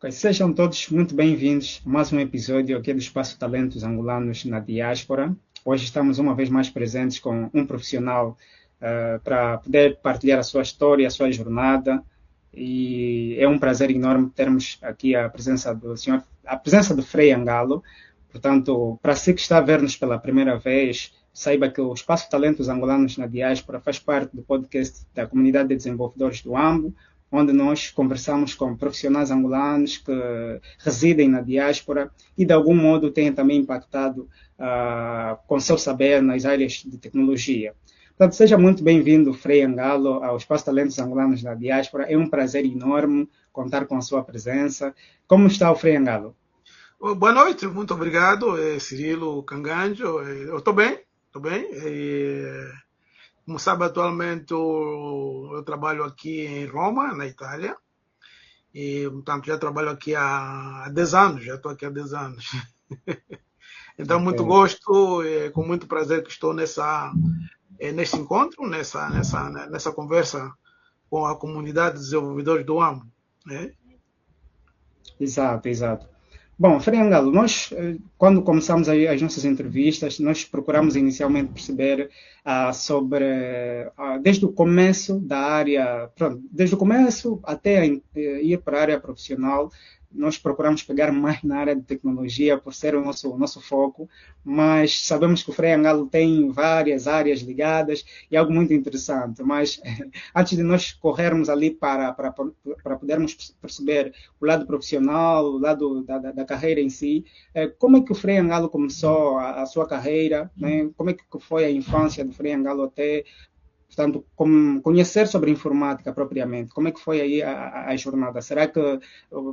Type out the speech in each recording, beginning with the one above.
Ok, sejam todos muito bem-vindos a mais um episódio aqui do Espaço Talentos Angolanos na Diáspora. Hoje estamos uma vez mais presentes com um profissional para poder partilhar a sua história, a sua jornada. E é um prazer enorme termos aqui a presença do senhor, a presença do Frei Angalo. Portanto, para si que está a ver-nos pela primeira vez, saiba que o Espaço Talentos Angolanos na Diáspora faz parte do podcast da Comunidade de Desenvolvedores do AMBO, onde nós conversamos com profissionais angolanos que residem na diáspora e, de algum modo, têm também impactado com seu saber nas áreas de tecnologia. Portanto, seja muito bem-vindo, Frei Angalo, ao Espaço Talentos Angolanos na Diáspora. É um prazer enorme contar com a sua presença. Como está o Frei Angalo? Boa noite, muito obrigado, Cirilo Canganjo. Eu estou bem, estou bem. Como sabe, atualmente eu trabalho aqui em Roma, na Itália. E, portanto, já trabalho aqui há 10 anos, já estou aqui há 10 anos. Então, muito Ok. gosto, com muito prazer que estou nesse encontro, nessa conversa com a comunidade de desenvolvedores do AMO. Né? Exato, exato. Bom, Frei Angalo, nós, quando começamos as nossas entrevistas, nós procuramos inicialmente perceber sobre, desde o começo da área, pronto, desde o começo até ir para a área profissional, nós procuramos pegar mais na área de tecnologia, por ser o nosso foco, mas sabemos que o Frei Angalo tem várias áreas ligadas e é algo muito interessante, mas antes de nós corrermos ali para podermos perceber o lado profissional, o lado da carreira em si. Como é que o Frei Angalo começou a sua carreira? Né? Como é que foi a infância do Frei Angalo até, portanto, conhecer sobre informática propriamente? Como é que foi aí a jornada? Será que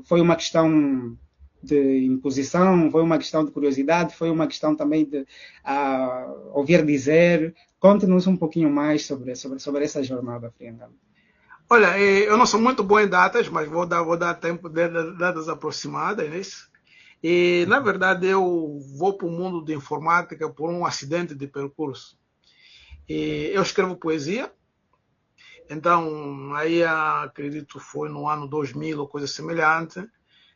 foi uma questão de imposição? Foi uma questão de curiosidade? Foi uma questão também de ouvir dizer? Conte-nos um pouquinho mais sobre essa jornada, Frei Angalo. Olha, eu não sou muito bom em datas, mas vou dar tempo de datas aproximadas, né? E, na verdade, eu vou para o mundo de informática por um acidente de percurso. E eu escrevo poesia, então aí acredito foi no ano 2000 ou coisa semelhante.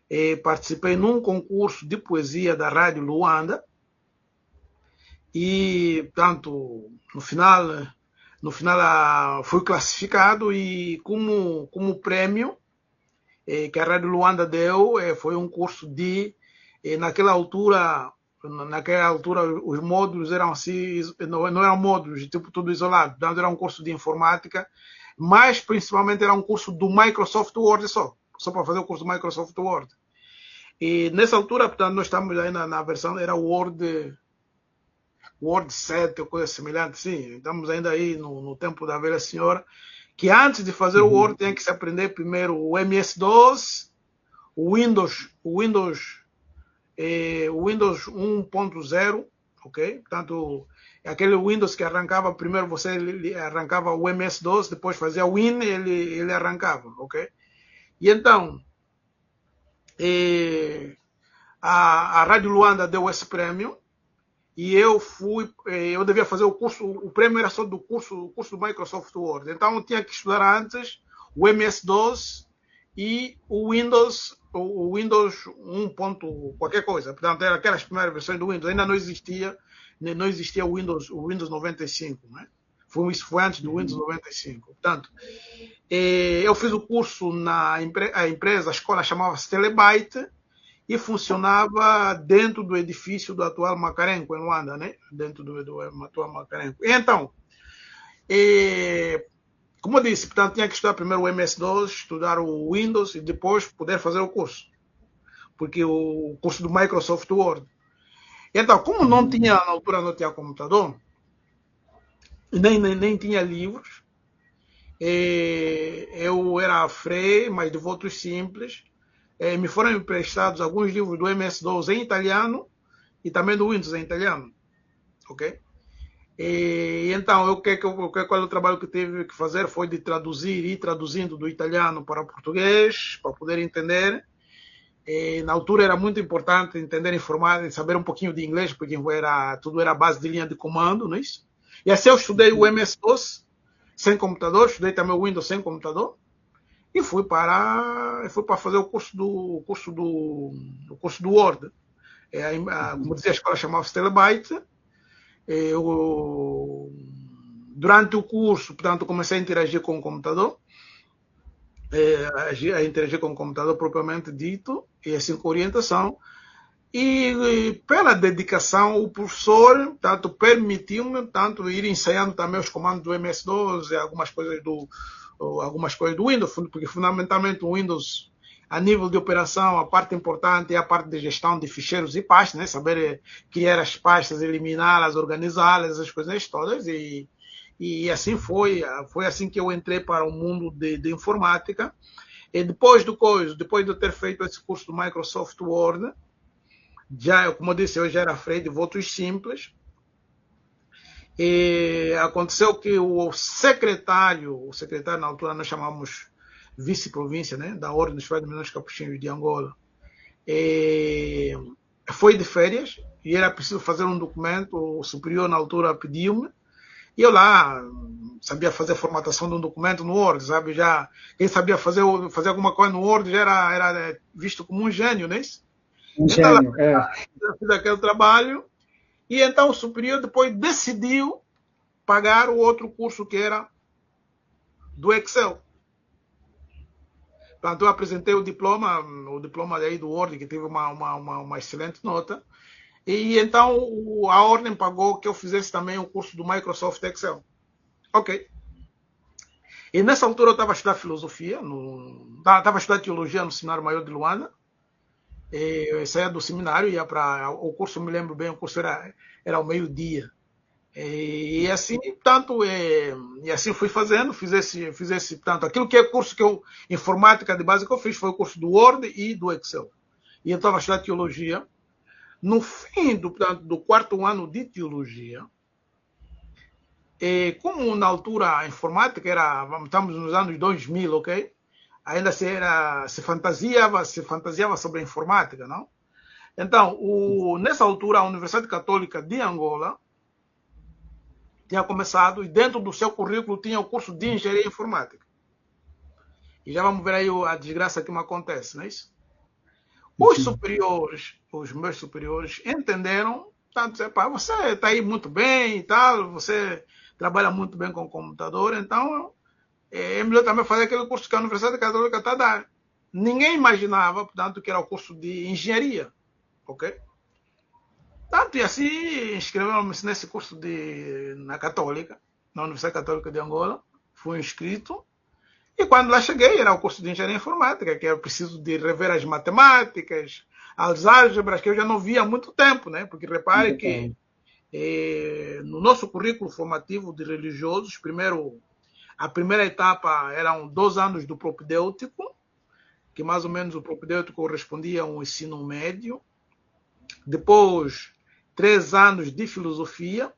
E participei num concurso de poesia da Rádio Luanda e, tanto no final fui classificado e como prêmio que a Rádio Luanda deu foi um curso de naquela altura os módulos eram assim, não eram módulos tipo tudo isolado, portanto era um curso de informática, mas principalmente era um curso do Microsoft Word só para fazer o curso do Microsoft Word. E nessa altura, portanto, nós estamos aí na versão, era Word 7 ou coisa semelhante, sim. Estamos ainda aí no tempo da velha senhora, que antes de fazer o Word Uhum. tem que se aprender primeiro o MS-DOS, o Windows 1.0, ok? Portanto, aquele Windows que arrancava, primeiro você arrancava o MS-DOS, depois fazia o Win, ele arrancava, ok? E então, a Rádio Luanda deu esse prêmio, e eu devia fazer o curso, o prêmio era só o curso do Microsoft Word. Então eu tinha que estudar antes o MS-DOS e o Windows 1. Qualquer coisa. Portanto, era aquelas primeiras versões do Windows. Ainda não existia o Windows 95, né? Isso foi antes do Windows Uhum. 95. Portanto, eu fiz o curso a empresa, a escola chamava-se Telebyte, e funcionava dentro do edifício do atual Macarenco, em Luanda, né? Dentro do atual Macarenco. Então, como eu disse, portanto, tinha que estudar primeiro o MS-DOS, estudar o Windows e depois poder fazer o curso, porque o curso do Microsoft Word. Então, como não tinha, Uhum. na altura não tinha computador, nem tinha livros, eu era frei, mas de votos simples, me foram emprestados alguns livros do MS-DOS em italiano e também do Windows em italiano, ok? E então, qual é o trabalho que tive que fazer foi de traduzir e ir traduzindo do italiano para o português, para poder entender. E, na altura era muito importante entender informática e saber um pouquinho de inglês, porque tudo era base de linha de comando, não é isso? E assim eu estudei o MS-DOS sem computador, estudei também o Windows sem computador. e fui para fazer o curso do Word. Como dizia, a escola chamava-se Telebyte. Durante o curso, portanto, comecei a interagir com o computador, a interagir com o computador propriamente dito, e assim com orientação. E pela dedicação, o professor tanto permitiu-me tanto ir ensaiando também os comandos do MS-DOS e algumas coisas do Windows, porque fundamentalmente o Windows, a nível de operação, a parte importante é a parte de gestão de ficheiros e pastas, né? Saber criar as pastas, eliminá-las, organizá-las, essas coisas todas. E assim foi assim que eu entrei para o mundo de informática. E depois de eu ter feito esse curso do Microsoft Word, como eu disse, eu já era freio de votos simples. E aconteceu que o secretário na altura nós chamamos vice-província, né, da Ordem dos Frades Menores Capuchinhos de Angola, foi de férias e era preciso fazer um documento. O superior na altura pediu-me, e eu lá sabia fazer a formatação de um documento no Word, sabe? Já quem sabia fazer alguma coisa no Word já era visto como um gênio, né? Um então gênio, eu fiz aquele trabalho, e então o superior depois decidiu pagar o outro curso que era do Excel. Portanto, eu apresentei o diploma daí do Word, que teve uma excelente nota. E então a Ordem pagou que eu fizesse também o curso do Microsoft Excel. Ok. E nessa altura eu estava a estudar filosofia, estava a estudar teologia no Seminário Maior de Luanda. Eu saía do seminário, ia para o curso, me lembro bem, o curso era ao meio-dia. E assim, portanto, e assim fui fazendo, fiz esse, portanto, aquilo que é curso informática de base que eu fiz foi o curso do Word e do Excel. E eu estava a estudar teologia. No fim portanto, do quarto ano de teologia, como na altura a informática estamos nos anos 2000, ok? Ainda se fantasiava sobre a informática, não? Então, nessa altura, a Universidade Católica de Angola tinha começado, e dentro do seu currículo tinha o curso de Engenharia Informática. E já vamos ver aí a desgraça que me acontece, não é isso? Os meus superiores, entenderam, tanto, você está aí muito bem e tal, você trabalha muito bem com o computador, então é melhor também fazer aquele curso que a Universidade Católica está a dar. Ninguém imaginava, portanto, que era o curso de engenharia, ok? Tanto e assim, inscrevemos nesse curso na Católica, na Universidade Católica de Angola, fui inscrito, e quando lá cheguei, era o curso de engenharia informática, que eu preciso de rever as matemáticas, as álgebras, que eu já não via há muito tempo, né? Porque repare que no nosso currículo formativo de religiosos, a primeira etapa eram 2 anos do propedêutico, que mais ou menos o propedêutico correspondia a um ensino médio. Depois, 3 anos de filosofia,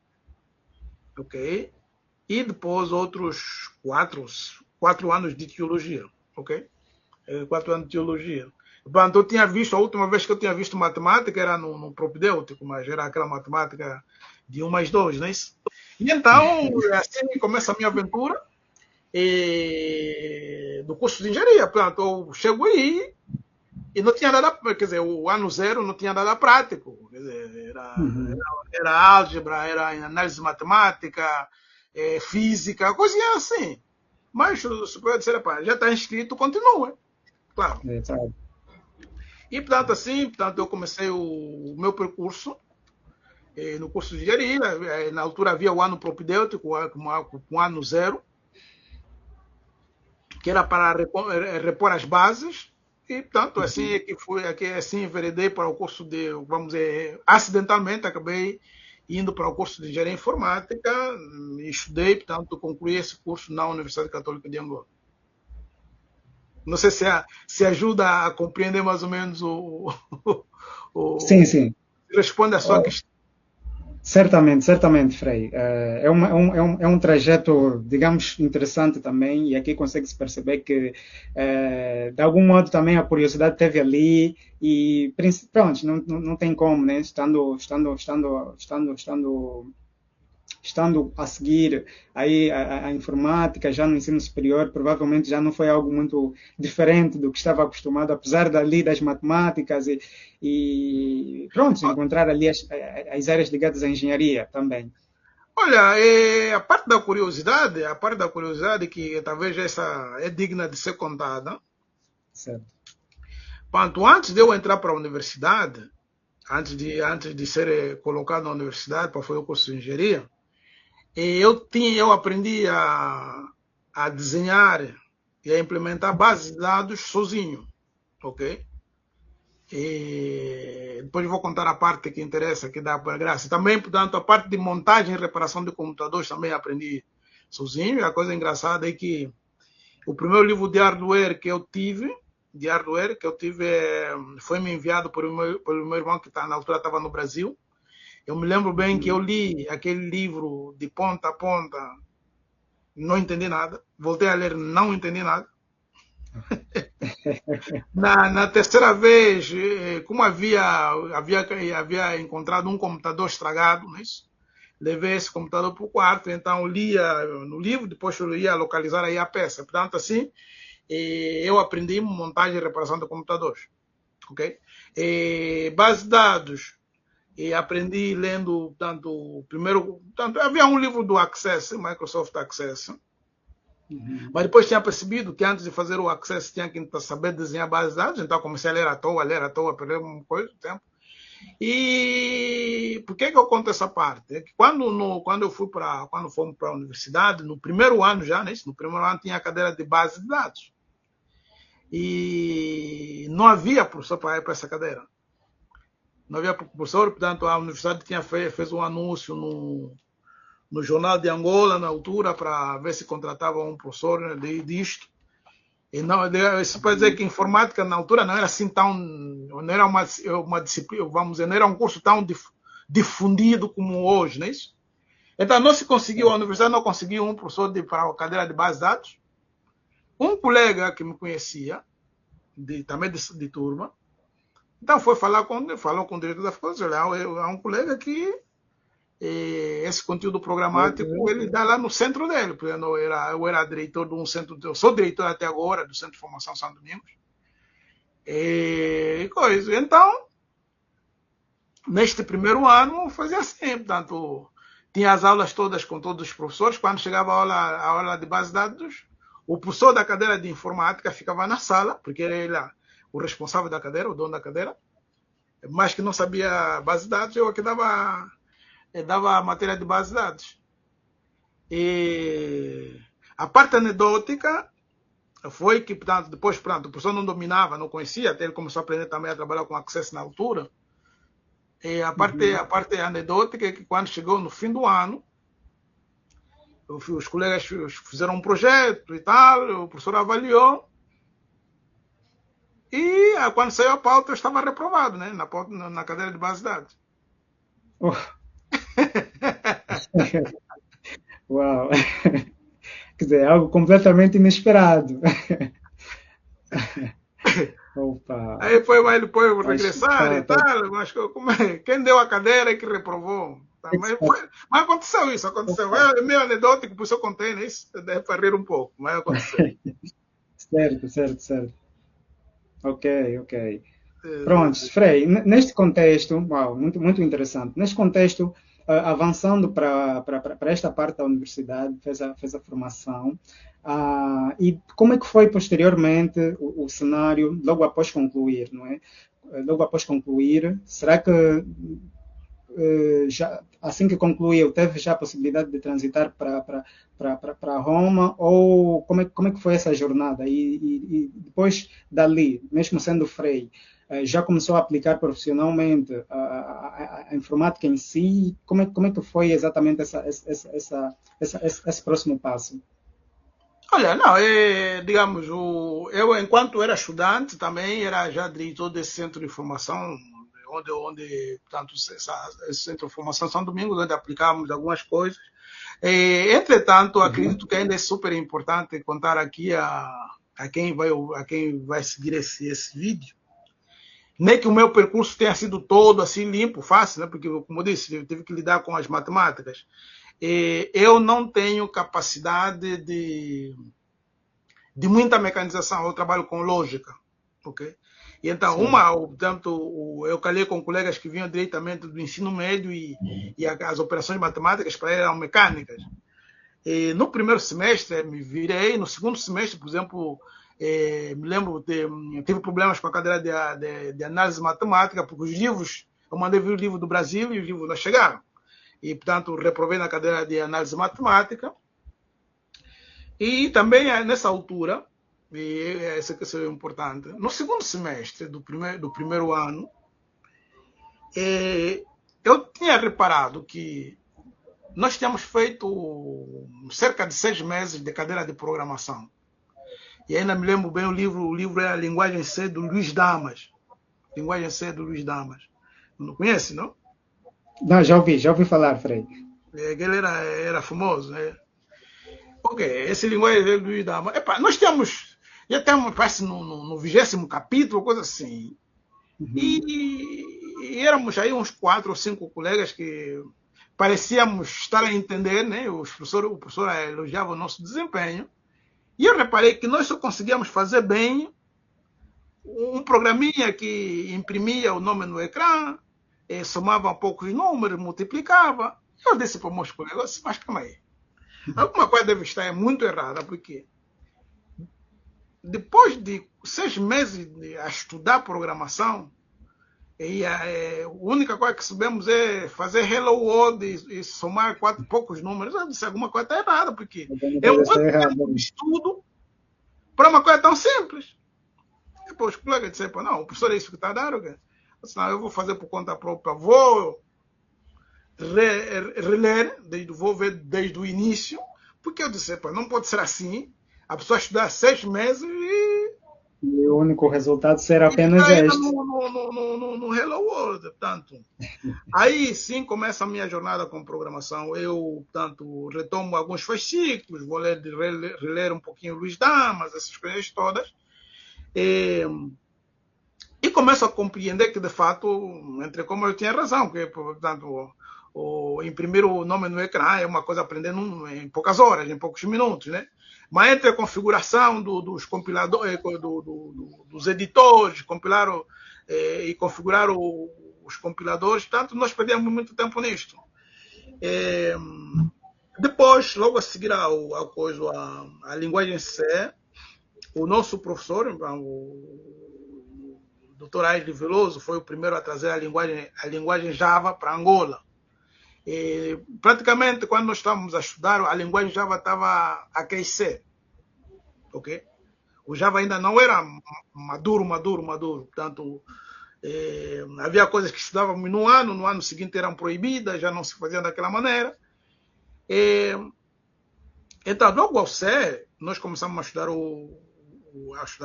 ok? E depois outros 4 anos de teologia, ok? 4 anos de teologia. Portanto, eu tinha visto, a última vez que eu tinha visto matemática era no propedêutico, mas era aquela matemática de 1 mais 2, não é isso? E então, assim começa a minha aventura do curso de engenharia. Portanto, eu chego aí e não tinha nada, quer dizer, o ano 0 não tinha nada prático. Quer dizer, era álgebra, era análise matemática, física, coisinha assim. Mas o superior disse, já está inscrito, continua. Claro. E, portanto, eu comecei o meu percurso no curso de engenharia. Na altura havia o ano propedêutico, o ano 0, que era para repor as bases. E, portanto, assim é que fui, assim enveredei para o curso vamos dizer, acidentalmente acabei indo para o curso de engenharia informática e estudei, portanto, concluí esse curso na Universidade Católica de Angola. Não sei se ajuda a compreender mais ou menos sim. Responde a sua questão. Certamente, Frei. É um trajeto, digamos, interessante também, e aqui consegue-se perceber que, de algum modo, também a curiosidade teve ali, e pronto, não tem como, né? Estando estando a seguir aí a informática já no ensino superior, provavelmente já não foi algo muito diferente do que estava acostumado, apesar dali das matemáticas e pronto, encontrar ali as áreas ligadas à engenharia também. Olha, a parte da curiosidade que talvez essa é digna de ser contada. Certo. Quanto antes de eu entrar para a universidade, antes de ser colocado na universidade para fazer o curso de engenharia, eu aprendi a desenhar e a implementar bases de dados sozinho, ok? E depois vou contar a parte que interessa, que dá para graça. Também, portanto, a parte de montagem e reparação de computadores também aprendi sozinho. E a coisa engraçada é que o primeiro livro de hardware que eu tive, foi me enviado pelo meu irmão que na altura estava no Brasil. Eu me lembro bem que eu li aquele livro de ponta a ponta, não entendi nada. Voltei a ler, não entendi nada. Na terceira vez, como havia encontrado um computador estragado, não é isso? Levei esse computador para o quarto, então lia no livro, depois eu ia localizar aí a peça. Portanto, assim, eu aprendi montagem e reparação de computadores. Ok? Base de dados, aprendi lendo, havia um livro do Access, Microsoft Access, mas depois tinha percebido que antes de fazer o Access tinha que saber desenhar bases de dados, então comecei a ler à toa, perder uma coisa, tempo. E por que eu conto essa parte? É que quando fomos para a universidade, no primeiro ano já, né? No primeiro ano tinha a cadeira de base de dados. E não havia professor para ir para essa cadeira. Não havia professor, portanto a universidade fez um anúncio no Jornal de Angola, na altura, para ver se contratava um professor disto. E não, isso para dizer que informática, na altura, não era assim tão. Não era uma disciplina, vamos dizer, não era um curso tão difundido como hoje, não é isso? Então, não se conseguiu, a universidade não conseguiu um professor para a cadeira de base de dados. Um colega que me conhecia, também de turma, então falou com o diretor da faculdade, há um colega que esse conteúdo programático ele dá lá no centro dele, porque eu era diretor de um centro, eu sou diretor até agora do Centro de Formação São Domingos. E coisa. Então, neste primeiro ano, fazia assim, portanto, tinha as aulas todas com todos os professores, quando chegava a aula de base de dados, o professor da cadeira de informática ficava na sala, porque era ele o responsável da cadeira, o dono da cadeira, mas que não sabia base de dados, eu aqui dava a matéria de base de dados. E a parte anedótica foi que, portanto, depois, o professor não dominava, não conhecia, até ele começou a aprender também a trabalhar com Access na altura. E a parte anedótica é que quando chegou no fim do ano, os colegas fizeram um projeto e tal, o professor avaliou, e quando saiu a pauta eu estava reprovado, né, na cadeira de base de dados. Oh. Uau! Quer dizer, algo completamente inesperado. Opa! Aí foi depois regressar e tal, mas quem deu a cadeira é que reprovou. Tá? Mas aconteceu isso, aconteceu. É meio anedótico, por isso eu contei, né? Isso deve rir um pouco, mas aconteceu. Certo. Ok. Pronto, Frei, neste contexto, uau, muito interessante. Neste contexto, avançando para esta parte da universidade, fez a formação. E como é que foi posteriormente o cenário logo após concluir, não é? Logo após concluir, será que já, assim que concluiu, teve já a possibilidade de transitar para Roma, ou como é que foi essa jornada? E depois dali, mesmo sendo Frei, já começou a aplicar profissionalmente a informática em si? Como é que foi exatamente esse próximo passo? Olha, não, digamos, eu enquanto era estudante também era já diretor desse centro de formação, onde portanto, esse centro de formação São Domingos, onde aplicávamos algumas coisas. Entretanto, acredito que ainda é super importante contar aqui a quem vai seguir esse vídeo. Nem que o meu percurso tenha sido todo assim limpo, fácil, né? Porque, como eu disse, eu tive que lidar com as matemáticas. eu não tenho capacidade de muita mecanização, eu trabalho com lógica, ok? E então, portanto, eu calhei com colegas que vinham diretamente do ensino médio e as operações matemáticas para eram mecânicas. E no primeiro semestre me virei, no segundo semestre, por exemplo, me lembro, tive problemas com a cadeira de análise matemática, porque os livros, eu mandei vir o livro do Brasil e os livros não chegaram. E, portanto, reprovei na cadeira de análise matemática. E também, nessa altura, e isso que é importante, no segundo semestre do primeiro ano, eu tinha reparado que nós tínhamos feito cerca de 6 meses de cadeira de programação. E ainda me lembro bem o livro era Linguagem C do Luiz Damas. Linguagem C do Luiz Damas. Não conhece, não? Não, já ouvi falar, Frei. Ele era famoso, né? Ok, esse linguagem do Luiz Damas. Nós já estamos, parece, no 20º capítulo, coisa assim. Uhum. E éramos aí uns 4 ou 5 colegas que parecíamos estar a entender, né? O professor elogiava o nosso desempenho. E eu reparei que nós só conseguíamos fazer bem um programinha que imprimia o nome no ecrã, somava poucos números, multiplicava. Eu disse para o meus colegas, mas calma aí. Alguma coisa deve estar muito errada, porque depois de 6 meses a estudar programação, a única coisa que sabemos é fazer hello world e somar poucos números. Eu disse, alguma coisa está errada, porque é um outro estudo para uma coisa tão simples. Depois os colegas disseram, não, o professor é isso que está a dar. Eu disse, não, eu vou fazer por conta própria, vou reler, vou ver desde o início, porque eu disse, não pode ser assim, a pessoa estudar 6 meses e o único resultado será apenas este. No Hello World, portanto. Aí sim começa a minha jornada com programação. Eu, portanto, retomo alguns fascículos, vou reler um pouquinho Luiz Damas, essas coisas todas. E começo a compreender que, de fato, entre como eu tinha razão, que, portanto, imprimir o nome no ecrã é uma coisa a aprender em poucas horas, em poucos minutos, né? Mas entre a configuração dos compiladores, dos editores, compilar e configurar os compiladores, tanto nós perdemos muito tempo nisto. Depois, logo a seguir a linguagem C, o nosso professor, o Dr. Aires Veloso, foi o primeiro a trazer a linguagem Java para Angola. E, praticamente, quando nós estávamos a estudar, a linguagem Java estava a aquecer. Okay? O Java ainda não era maduro. Portanto, havia coisas que estudávamos no ano seguinte eram proibidas, já não se faziam daquela maneira. Então, logo ao C, nós começamos a estudar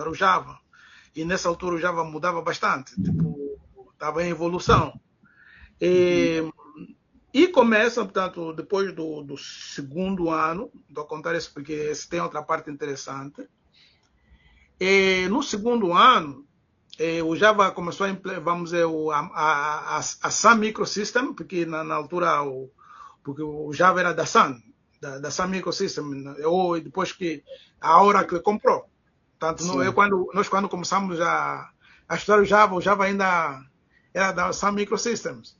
o Java. E nessa altura o Java mudava bastante, estava em evolução. E começa, portanto, depois do segundo ano, estou a contar isso porque esse tem outra parte interessante. No segundo ano, o Java começou vamos dizer, a Sun Microsystem, porque na altura porque o Java era da Sun, da Sun Microsystem, ou depois que a Oracle comprou. Portanto, quando começamos a estudar o Java ainda era da Sun Microsystems,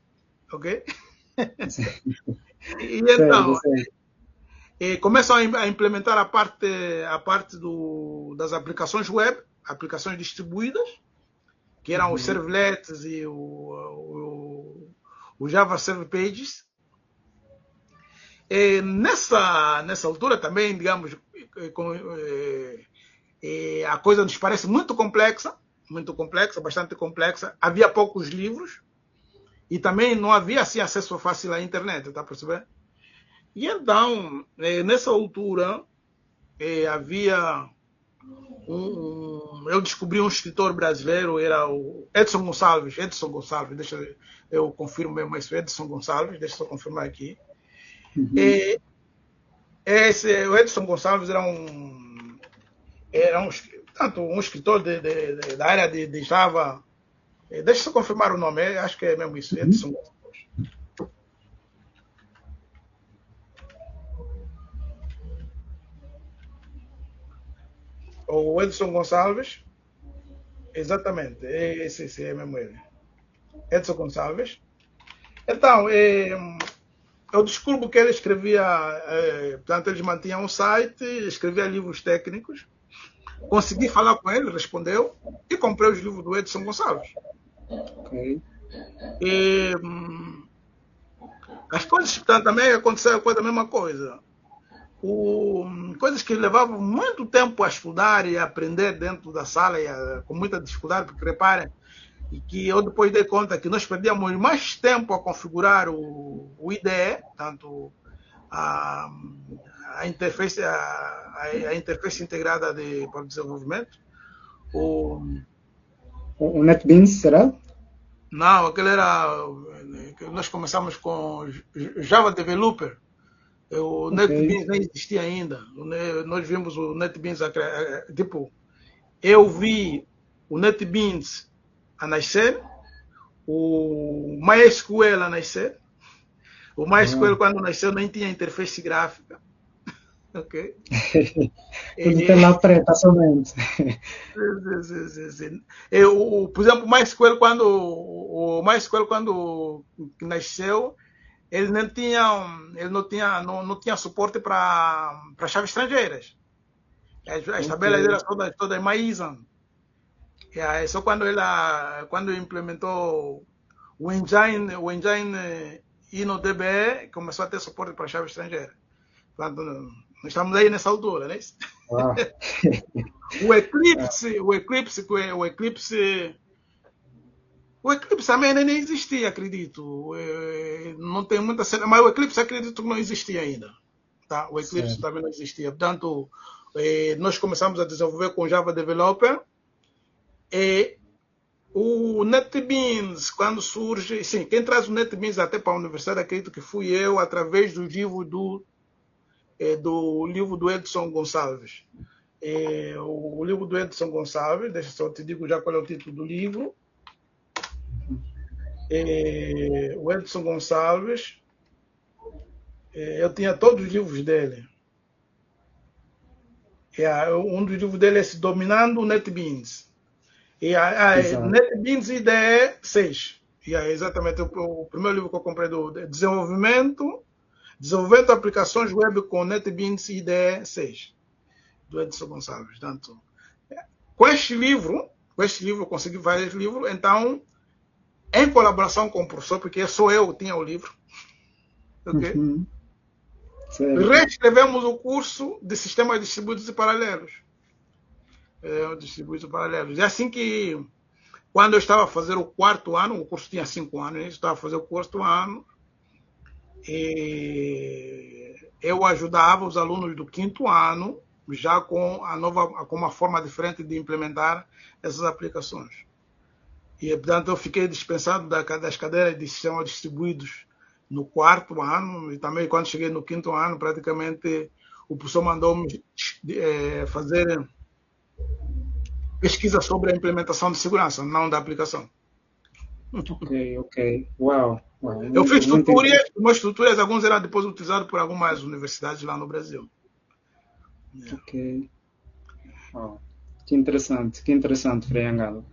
ok? E então, começam a implementar a parte das aplicações web, aplicações distribuídas, que eram os servlets e o Java Server Pages. E nessa altura também, digamos, a coisa nos parece muito complexa, bastante complexa. Havia poucos livros. E também não havia assim, acesso fácil à internet, tá percebendo? E então, nessa altura, havia eu descobri um escritor brasileiro, era o Edson Gonçalves, deixa eu confirmo mesmo isso, Edson Gonçalves, deixa eu só confirmar aqui. O Edson Gonçalves era um escritor da área de Java. Deixa eu só confirmar o nome, acho que é mesmo isso, Edson Gonçalves. O Edson Gonçalves, exatamente, esse é mesmo ele. Edson Gonçalves. Então, eu descubro que ele escrevia, portanto, eles mantinham um site, escrevia livros técnicos. Consegui falar com ele, respondeu, e comprei os livros do Edson Gonçalves. Ok. E as coisas, portanto, também aconteceu a mesma coisa. Coisas que levavam muito tempo a estudar e a aprender dentro da sala, com muita dificuldade, porque reparem, e que eu depois dei conta que nós perdíamos mais tempo a configurar o IDE, tanto a, a interface, a interface integrada para o desenvolvimento. O NetBeans, será? Não, aquele era. Nós começamos com Java Developer. O Ok. NetBeans nem existia ainda. Nós vimos o NetBeans. Tipo, eu vi o NetBeans a nascer, o MySQL a nascer. O MySQL, quando nasceu, nem tinha interface gráfica. Ok? Tudo tela preta somente. Por exemplo, o MySQL, quando nasceu, ele não tinha suporte para chaves estrangeiras. As tabelas Ok. eram todas MyISAM. Só quando implementou o engine InnoDB, começou a ter suporte para chave estrangeira. Portanto, nós estamos aí nessa altura, né? Uau. O Eclipse também nem existia, acredito. Não tem muita cena, mas o Eclipse acredito que não existia ainda. Tá? O Eclipse Certo. também não existia. Portanto, nós começamos a desenvolver com Java Developer. E o NetBeans, quando surge, sim, quem traz o NetBeans até para a universidade, acredito que fui eu, através do livro do livro do Edson Gonçalves. O livro do Edson Gonçalves, deixa só te digo já qual é o título do livro. O Edson Gonçalves, eu tinha todos os livros dele. Um dos livros dele é Dominando o NetBeans. NetBeans IDE 6. Exatamente o primeiro livro que eu comprei do desenvolvendo aplicações web com NetBeans IDE 6, do Edson Gonçalves. Portanto, com este livro eu consegui vários livros, então, em colaboração com o professor, porque só eu tinha o livro, ok? Uhum. Reescrevemos o curso de sistemas distribuídos e paralelos. E assim que, quando eu estava a fazer o quarto ano, o curso tinha 5 anos, eu estava a fazer o quarto ano, e eu ajudava os alunos do quinto ano, já com uma forma diferente de implementar essas aplicações. E, portanto, eu fiquei dispensado das cadeiras de sistemas distribuídos no quarto ano, e também quando cheguei no quinto ano, praticamente o professor mandou-me fazer pesquisa sobre a implementação de segurança, não da aplicação. Ok. Uau. Eu fiz Muito umas estruturas, alguns eram depois utilizados por algumas universidades lá no Brasil. ok. Uau. Que interessante, Frei Angalo.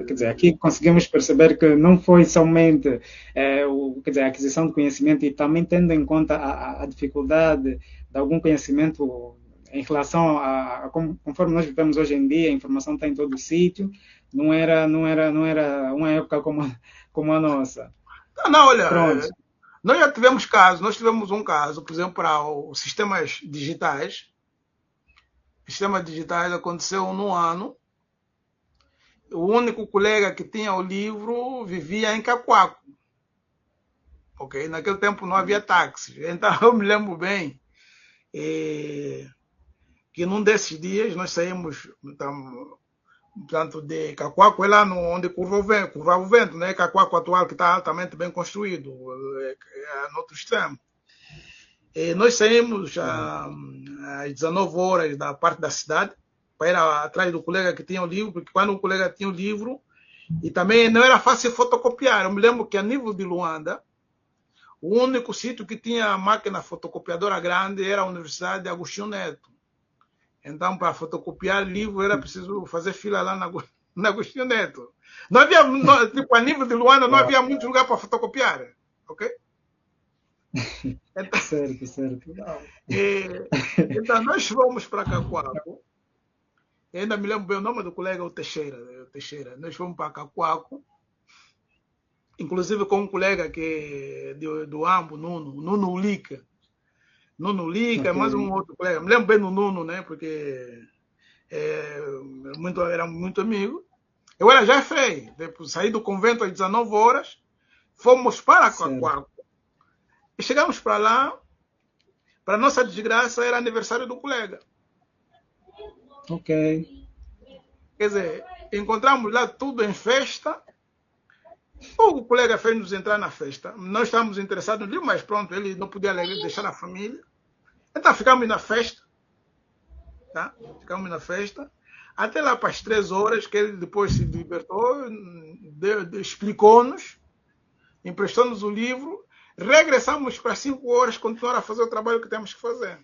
Quer dizer, aqui conseguimos perceber que não foi somente quer dizer, a aquisição de conhecimento, e também tendo em conta a dificuldade de algum conhecimento em relação conforme nós vivemos hoje em dia, a informação está em todo o sítio, não era uma época como a nossa. Não, olha, Pronto. nós tivemos um caso, por exemplo, para os sistemas digitais. Sistemas digitais aconteceu num ano. O único colega que tinha o livro vivia em Cacoaco. Ok? Naquele tempo não havia táxi. Então eu me lembro bem que num desses dias nós saímos, então, portanto, de Cacoaco, é lá onde curvava o vento, né? Cacoaco atual, que está altamente bem construído, no outro extremo. E nós saímos às 19 horas da parte da cidade para ir atrás do colega que tinha o livro, porque quando o colega tinha o livro, e também não era fácil fotocopiar. Eu me lembro que a nível de Luanda, o único sítio que tinha máquina fotocopiadora grande era a Universidade de Agostinho Neto. Então, para fotocopiar livro, era preciso fazer fila lá na Agostinho Neto. Não havia, tipo, a nível de Luanda, não havia muito lugar para fotocopiar. Ok? Então, Certo, certo. então nós fomos para Cacoaco. Eu ainda me lembro bem o nome do colega, o Teixeira. Nós fomos para Cacoaco, inclusive com um colega que do Ambo, Nuno Ulica. Nuno Lica, mais um outro colega. Me lembro bem do Nuno, né? Porque era muito amigo. Eu era já frei. Depois, saí do convento às 19 horas. Fomos para Cacoaco. E chegamos para lá. Para nossa desgraça, era aniversário do colega. Ok. Quer dizer, encontramos lá tudo em festa. O colega fez-nos entrar na festa. Nós estávamos interessados no livro, mas pronto, ele não podia deixar a família. Então ficamos na festa. Tá? Ficamos na festa. Até lá para as 3 horas, que ele depois se libertou, explicou-nos, emprestou-nos o livro. Regressamos para 5 horas, continuar a fazer o trabalho que temos que fazer.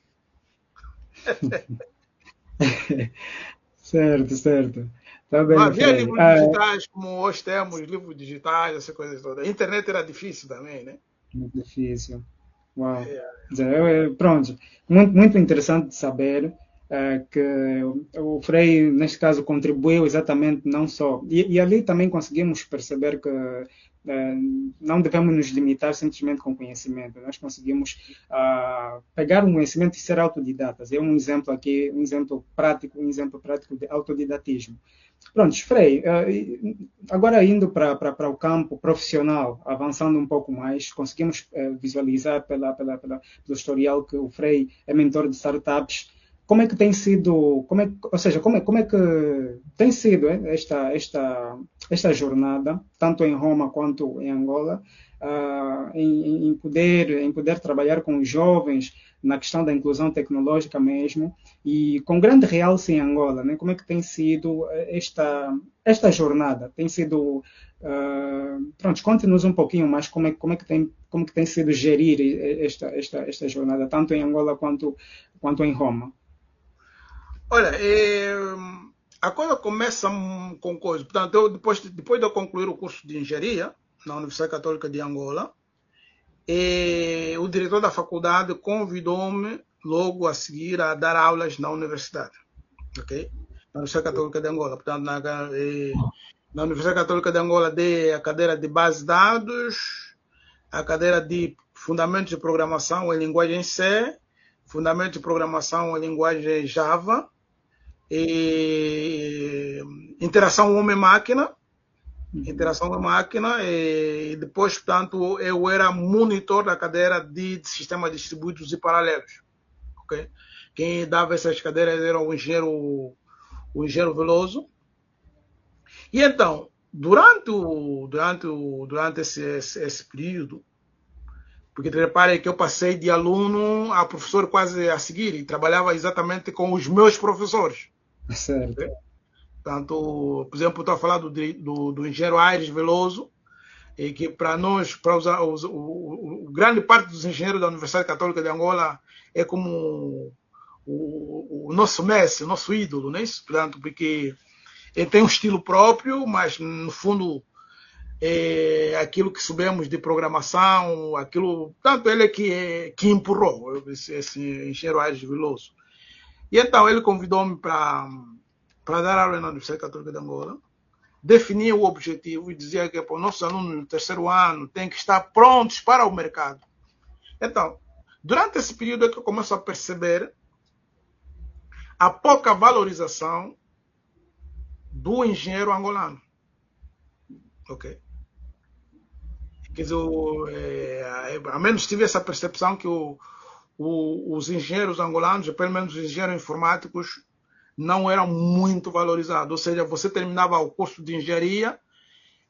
Certo, certo. Tá bem, não havia Frei. livros digitais como hoje temos, livros digitais, essas coisas todas. A internet era difícil também, né? Muito difícil. Uau. Pronto. Muito, muito interessante de saber que o Frei, neste caso, contribuiu exatamente não só. E ali também conseguimos perceber que não devemos nos limitar simplesmente com conhecimento. Nós conseguimos pegar um conhecimento e ser autodidatas. É um exemplo aqui, um exemplo prático de autodidatismo. Pronto, Frei, agora indo para o campo profissional, avançando um pouco mais, conseguimos visualizar pelo historial que o Frei é mentor de startups. Como é que tem sido, como é que tem sido esta jornada, tanto em Roma quanto em Angola, em poder trabalhar com os jovens na questão da inclusão tecnológica mesmo, e com grande realce em Angola, né? Como é que tem sido esta jornada? Tem sido, pronto, conte-nos um pouquinho mais como que tem sido gerir esta jornada, tanto em Angola quanto em Roma. Olha, a coisa começa com coisa. Portanto, depois de eu concluir o curso de engenharia na Universidade Católica de Angola, o diretor da faculdade convidou-me logo a seguir a dar aulas na universidade, ok? Na Universidade Católica de Angola. Portanto, na Universidade Católica de Angola dei a cadeira de base de dados, a cadeira de fundamentos de programação em linguagem C, fundamentos de programação em linguagem Java, interação homem-máquina, e depois, portanto, eu era monitor da cadeira de sistemas distribuídos e paralelos. Okay? Quem dava essas cadeiras era o engenheiro Veloso. E então, durante esse período, porque reparem que eu passei de aluno a professor quase a seguir, e trabalhava exatamente com os meus professores. Certo. Okay? Portanto, por exemplo, estou a falar do engenheiro Aires Veloso, e que para nós, grande parte dos engenheiros da Universidade Católica de Angola é como o nosso mestre, o nosso ídolo, né? Portanto, porque ele tem um estilo próprio, mas no fundo aquilo que sabemos de programação, tanto ele que empurrou esse engenheiro Aires Veloso. E então ele convidou-me para dar aula na Universidade Católica de Angola, definia o objetivo e dizia que os nossos alunos no terceiro ano têm que estar prontos para o mercado. Então, durante esse período é que eu começo a perceber a pouca valorização do engenheiro angolano. Ok? Quer dizer, ao menos tive essa percepção que os engenheiros angolanos, pelo menos os engenheiros informáticos, não eram muito valorizados. Ou seja, você terminava o curso de engenharia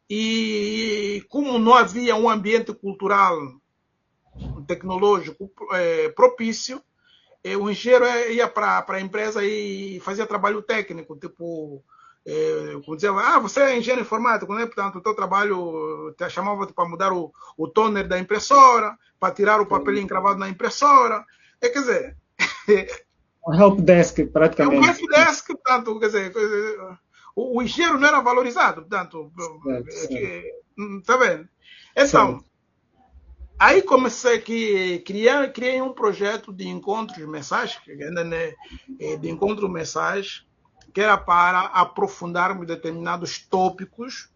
e, como não havia um ambiente cultural, tecnológico propício, o engenheiro ia para a empresa e fazia trabalho técnico, tipo, dizia, você é engenheiro informático, né? Portanto, o teu trabalho chamava-te para mudar o toner da impressora, para tirar o papel encravado na impressora. Quer dizer, Um help desk, É um praticamente. helpdesk, portanto, quer dizer, o engenheiro não era valorizado, portanto, Certo, certo, está vendo? Então, certo. aí comecei que criei um projeto de encontros mensais, que ainda né, de encontros mensais, que era para aprofundarmos determinados tópicos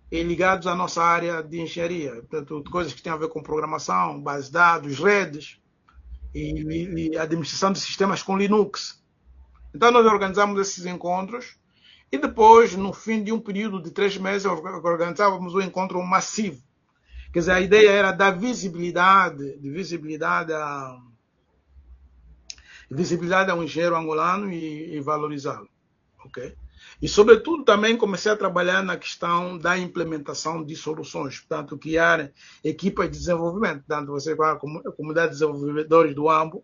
ligados à nossa área de engenharia, portanto, coisas que têm a ver com programação, base de dados, redes e administração de sistemas com Linux. Então nós organizamos esses encontros e depois, no fim de um período de 3 meses, organizávamos um encontro massivo. Quer dizer, a ideia era dar visibilidade ao engenheiro angolano e valorizá-lo. Okay? E, sobretudo, também comecei a trabalhar na questão da implementação de soluções, portanto, criar equipas de desenvolvimento, portanto, você com a comunidade de desenvolvedores do AMBO.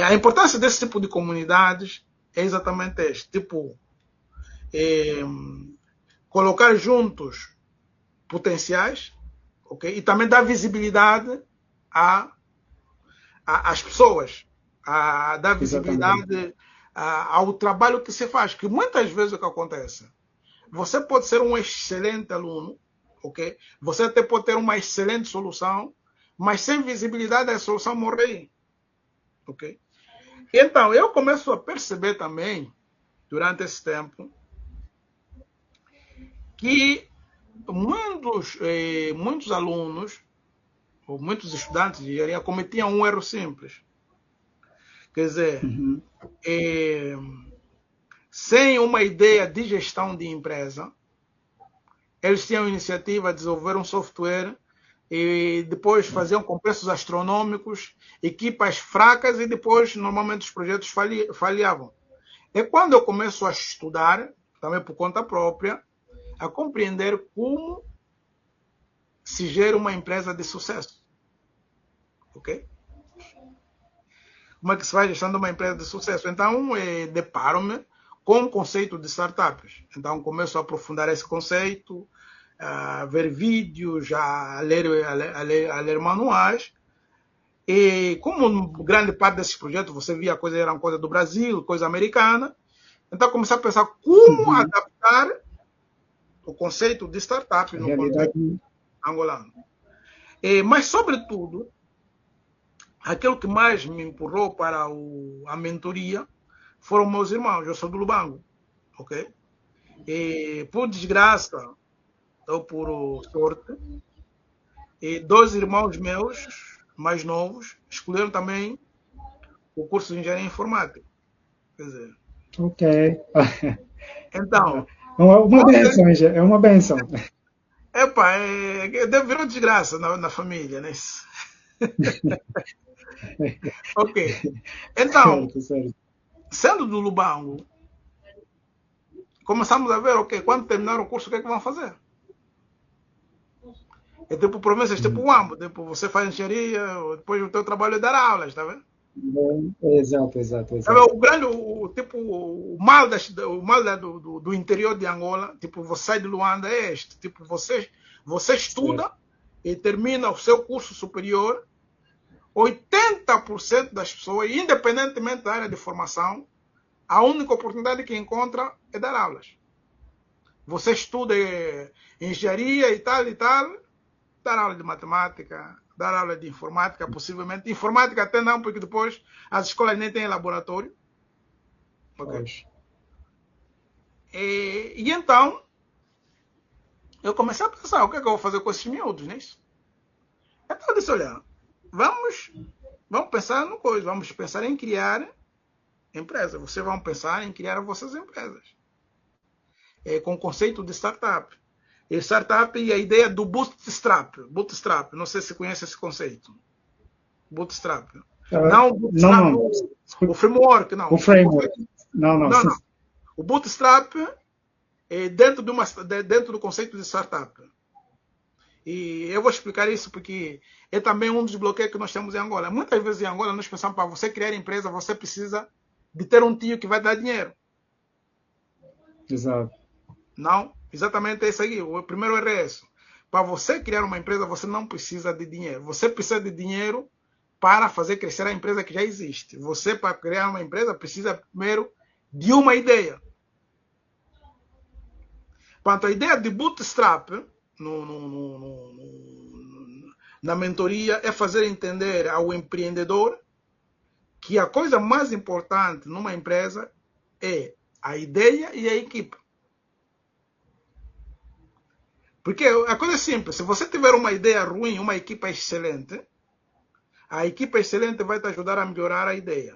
A importância desse tipo de comunidades é exatamente este, tipo, colocar juntos potenciais, okay? E também dar visibilidade às pessoas, dar Exatamente. visibilidade ao trabalho que se faz, que muitas vezes o que acontece, você pode ser um excelente aluno, ok? Você até pode ter uma excelente solução, mas sem visibilidade a solução morre, ok? Então, eu começo a perceber também, durante esse tempo, que muitos alunos, ou muitos estudantes de engenharia, cometiam um erro simples. Quer dizer, Uhum. sem uma ideia de gestão de empresa, eles tinham a iniciativa de desenvolver um software e depois faziam com preços astronômicos, equipas fracas e depois, normalmente, os projetos falhavam. É quando eu começo a estudar, também por conta própria, a compreender como se gera uma empresa de sucesso. Ok? Como é que se vai gestando uma empresa de sucesso? Então, deparo-me com o conceito de startups. Então, começo a aprofundar esse conceito, a ver vídeos, a ler manuais. E como grande parte desses projetos você via coisa era uma coisa do Brasil, coisa americana, então comecei a pensar como Uhum. adaptar o conceito de startup A no contexto realidade. angolano. Mas, sobretudo, aquilo que mais me empurrou para a mentoria foram meus irmãos. Eu sou do Lubango, ok? E, por desgraça, ou por sorte, dois irmãos meus, mais novos, escolheram também o curso de engenharia informática. Quer dizer, Ok. então, É uma benção, é uma benção. epa, virou desgraça na família, né? Ok. Então, Certo, certo. sendo do Lubango, começamos a ver, ok, quando terminar o curso, o que é que vão fazer? É tipo promessas, tipo o AMBO, tipo, você faz engenharia, depois o teu trabalho é dar aulas, tá vendo? Exato, exato, Tá vendo? exato. Tipo, o mal, do interior de Angola, tipo, você sai de Luanda é este, tipo, você Certo. estuda e termina o seu curso superior, 80% das pessoas, independentemente da área de formação, a única oportunidade que encontra é dar aulas. Você estuda engenharia e tal, dar aula de matemática, dar aula de informática, possivelmente. Informática até não, porque depois as escolas nem têm laboratório. Okay? Pois. E então, eu comecei a pensar, o que é que eu vou fazer com esses miúdos, não é isso? Então eu disse, olha, vamos pensar no coisa, vamos pensar em criar empresa. Vocês vão pensar em criar as vossas empresas. Com o conceito de startup. E startup e a ideia do bootstrap. Bootstrap, não sei se conhece esse conceito. Bootstrap. Não o Não, bootstrap, não. o framework, não. O framework. Não, não. Não, não. O bootstrap é dentro do conceito de startup. E eu vou explicar isso porque é também um dos bloqueios que nós temos em Angola. Muitas vezes em Angola nós pensamos para você criar empresa, você precisa de ter um tio que vai dar dinheiro. Exato. Não, exatamente isso aí. O primeiro erro é esse. Para você criar uma empresa, você não precisa de dinheiro. Você precisa de dinheiro para fazer crescer a empresa que já existe. Você, para criar uma empresa, precisa primeiro de uma ideia. Quanto à ideia de bootstrap, na mentoria, é fazer entender ao empreendedor que a coisa mais importante numa empresa é a ideia e a equipe. Porque a coisa é simples. Se você tiver uma ideia ruim, uma equipa excelente, a equipa excelente vai te ajudar a melhorar a ideia.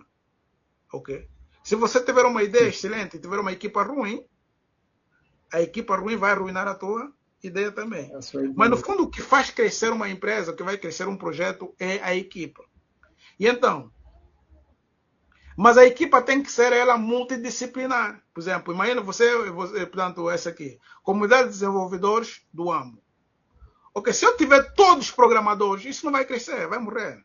Ok? Se você tiver uma ideia excelente e tiver uma equipa ruim, a equipa ruim vai arruinar a tua ideia também. Mas, no fundo, o que faz crescer uma empresa, o que vai crescer um projeto, é a equipa. E então, mas a equipa tem que ser ela multidisciplinar. Por exemplo, imagina você portanto, essa aqui, comunidade de desenvolvedores do AMO. Ok, se eu tiver todos programadores, isso não vai crescer, vai morrer.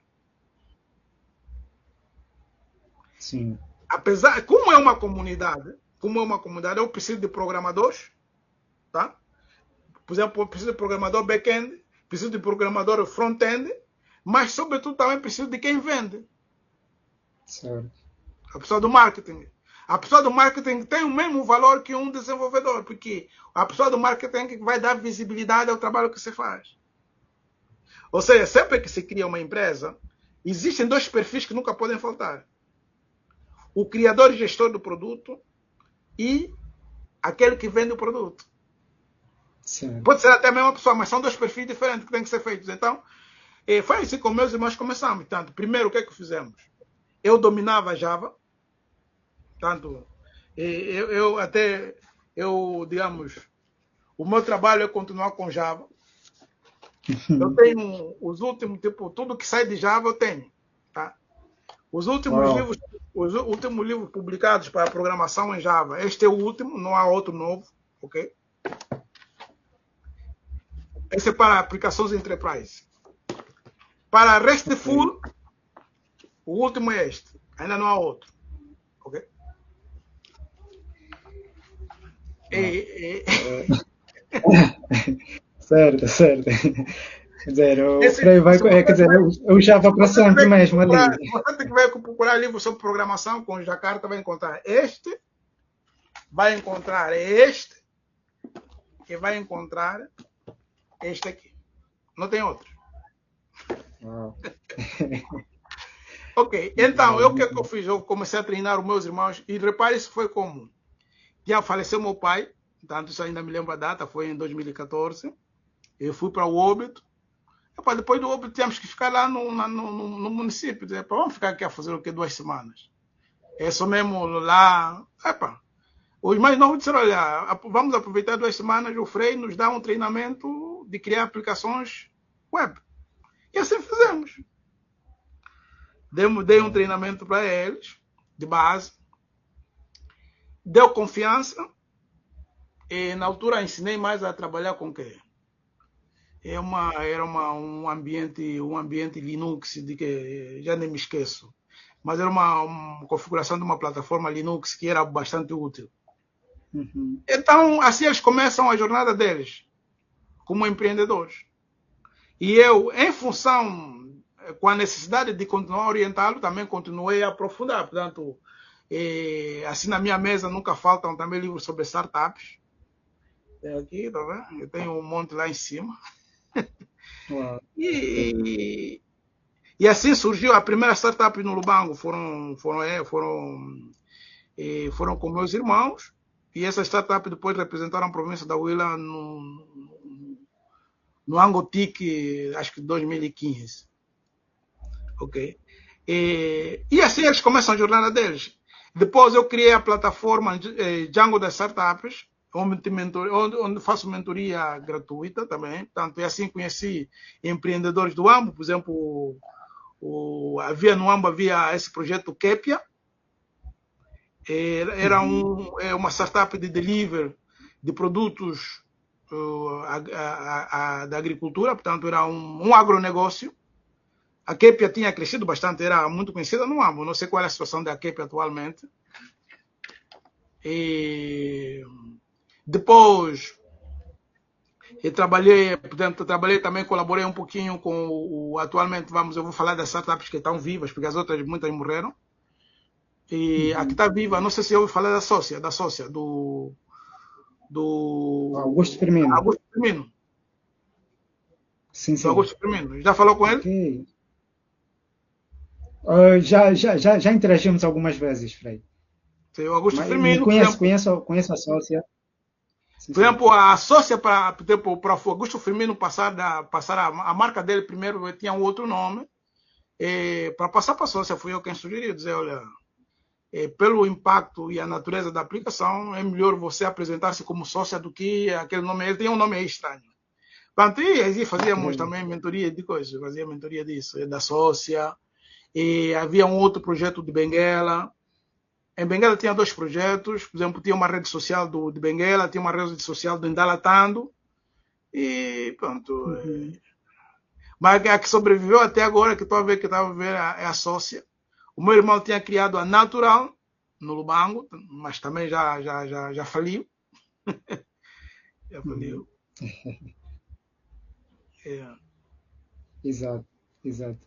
Sim. Apesar, como é uma comunidade, eu preciso de programadores, tá? Por exemplo, eu preciso de programador back-end, preciso de programador front-end, mas, sobretudo, também preciso de quem vende. Certo. A pessoa do marketing. A pessoa do marketing tem o mesmo valor que um desenvolvedor, porque a pessoa do marketing vai dar visibilidade ao trabalho que se faz. Ou seja, sempre que se cria uma empresa, existem dois perfis que nunca podem faltar. O criador e gestor do produto e aquele que vende o produto. Certo. Pode ser até a mesma pessoa, mas são dois perfis diferentes que têm que ser feitos. Então, foi assim que meus irmãos começamos. Portanto, primeiro, o que é que fizemos? Eu dominava Java. Portanto, digamos, o meu trabalho é continuar com Java. Eu tenho os últimos, tipo, tudo que sai de Java eu tenho. Tá? Os últimos livros publicados para programação em Java, este é o último, não há outro novo, ok? Esse é para aplicações enterprise. Para RESTful, o último é este, ainda não há outro, ok? Certo, certo. Quer dizer, o Frei vai. Quer dizer, eu já vou para sempre mesmo ali. Você tem que ver procurar livros sobre programação com Jakarta, vai encontrar este, vai encontrar este, e vai encontrar este aqui. Não tem outro. Ok, então, o que é que eu fiz? Eu comecei a treinar os meus irmãos, e repare, isso foi como? Já faleceu meu pai, tanto isso ainda me lembro a data, foi em 2014. Eu fui para o Óbito. Depois do Óbito, tínhamos que ficar lá no município. Vamos ficar aqui a fazer o quê? 2 semanas. É só mesmo lá. Os mais novos disseram: olha, vamos aproveitar 2 semanas, o Frei nos dá um treinamento de criar aplicações web. E assim fizemos. Dei um treinamento para eles, de base. Deu confiança. E na altura ensinei mais a trabalhar com o quê? Era um ambiente Linux, de que já nem me esqueço. Mas era uma configuração de uma plataforma Linux que era bastante útil. Uhum. Então, assim eles começam a jornada deles, como empreendedores. E eu, em função, com a necessidade de continuar a orientá-lo, também continuei a aprofundar. Portanto, assim na minha mesa nunca faltam também livros sobre startups. Tem aqui, tá vendo? Eu tenho um monte lá em cima. Uau. E assim surgiu a primeira startup no Lubango. Foram com meus irmãos. E essa startup depois representaram a província da Huila no Angotique, acho que 2015. Ok? E assim eles começam a jornada deles. Depois eu criei a plataforma Django das Startups, onde faço mentoria gratuita também. Portanto, e assim conheci empreendedores do AMBO. Por exemplo, no AMBO havia esse projeto Kepia. Era uma startup de delivery de produtos da agricultura. Portanto, era um agronegócio. A Kepia tinha crescido bastante, era muito conhecida no AMBO. Não sei qual é a situação da Kepia atualmente. Depois, E trabalhei, portanto, trabalhei também, colaborei um pouquinho com atualmente, eu vou falar das startups que estão vivas, porque as outras muitas morreram. E a que Uhum. está viva, não sei se ouviu falar da sócia, Augusto do Firmino. Augusto Firmino. Sim, Do sim. Augusto Firmino. Já falou com Ok. ele? Já interagimos algumas vezes, Frei. Sim, o Augusto Mas Firmino, por conheço, exemplo. conheço, conheço a sócia. Sim, Por sim. exemplo, a sócia para o Augusto Firmino passar a marca dele primeiro tinha um outro nome. Para passar para a sócia, fui eu quem sugeriu, dizer, olha, pelo impacto e a natureza da aplicação, é melhor você apresentar-se como sócia do que aquele nome. Ele tem um nome estranho. Portanto, e fazíamos Ok. também mentoria de coisas, fazia mentoria disso, da sócia. E havia um outro projeto de Benguela. Em Benguela tinha dois projetos, por exemplo, tinha uma rede social de Benguela, tinha uma rede social do Indalatando, e pronto. Uhum. Mas a que sobreviveu até agora, que estou a ver que estava a ver, é a sócia. O meu irmão tinha criado a Natural, no Lubango, mas também já faliu. Já Uhum. faliu. É. Exato, exato.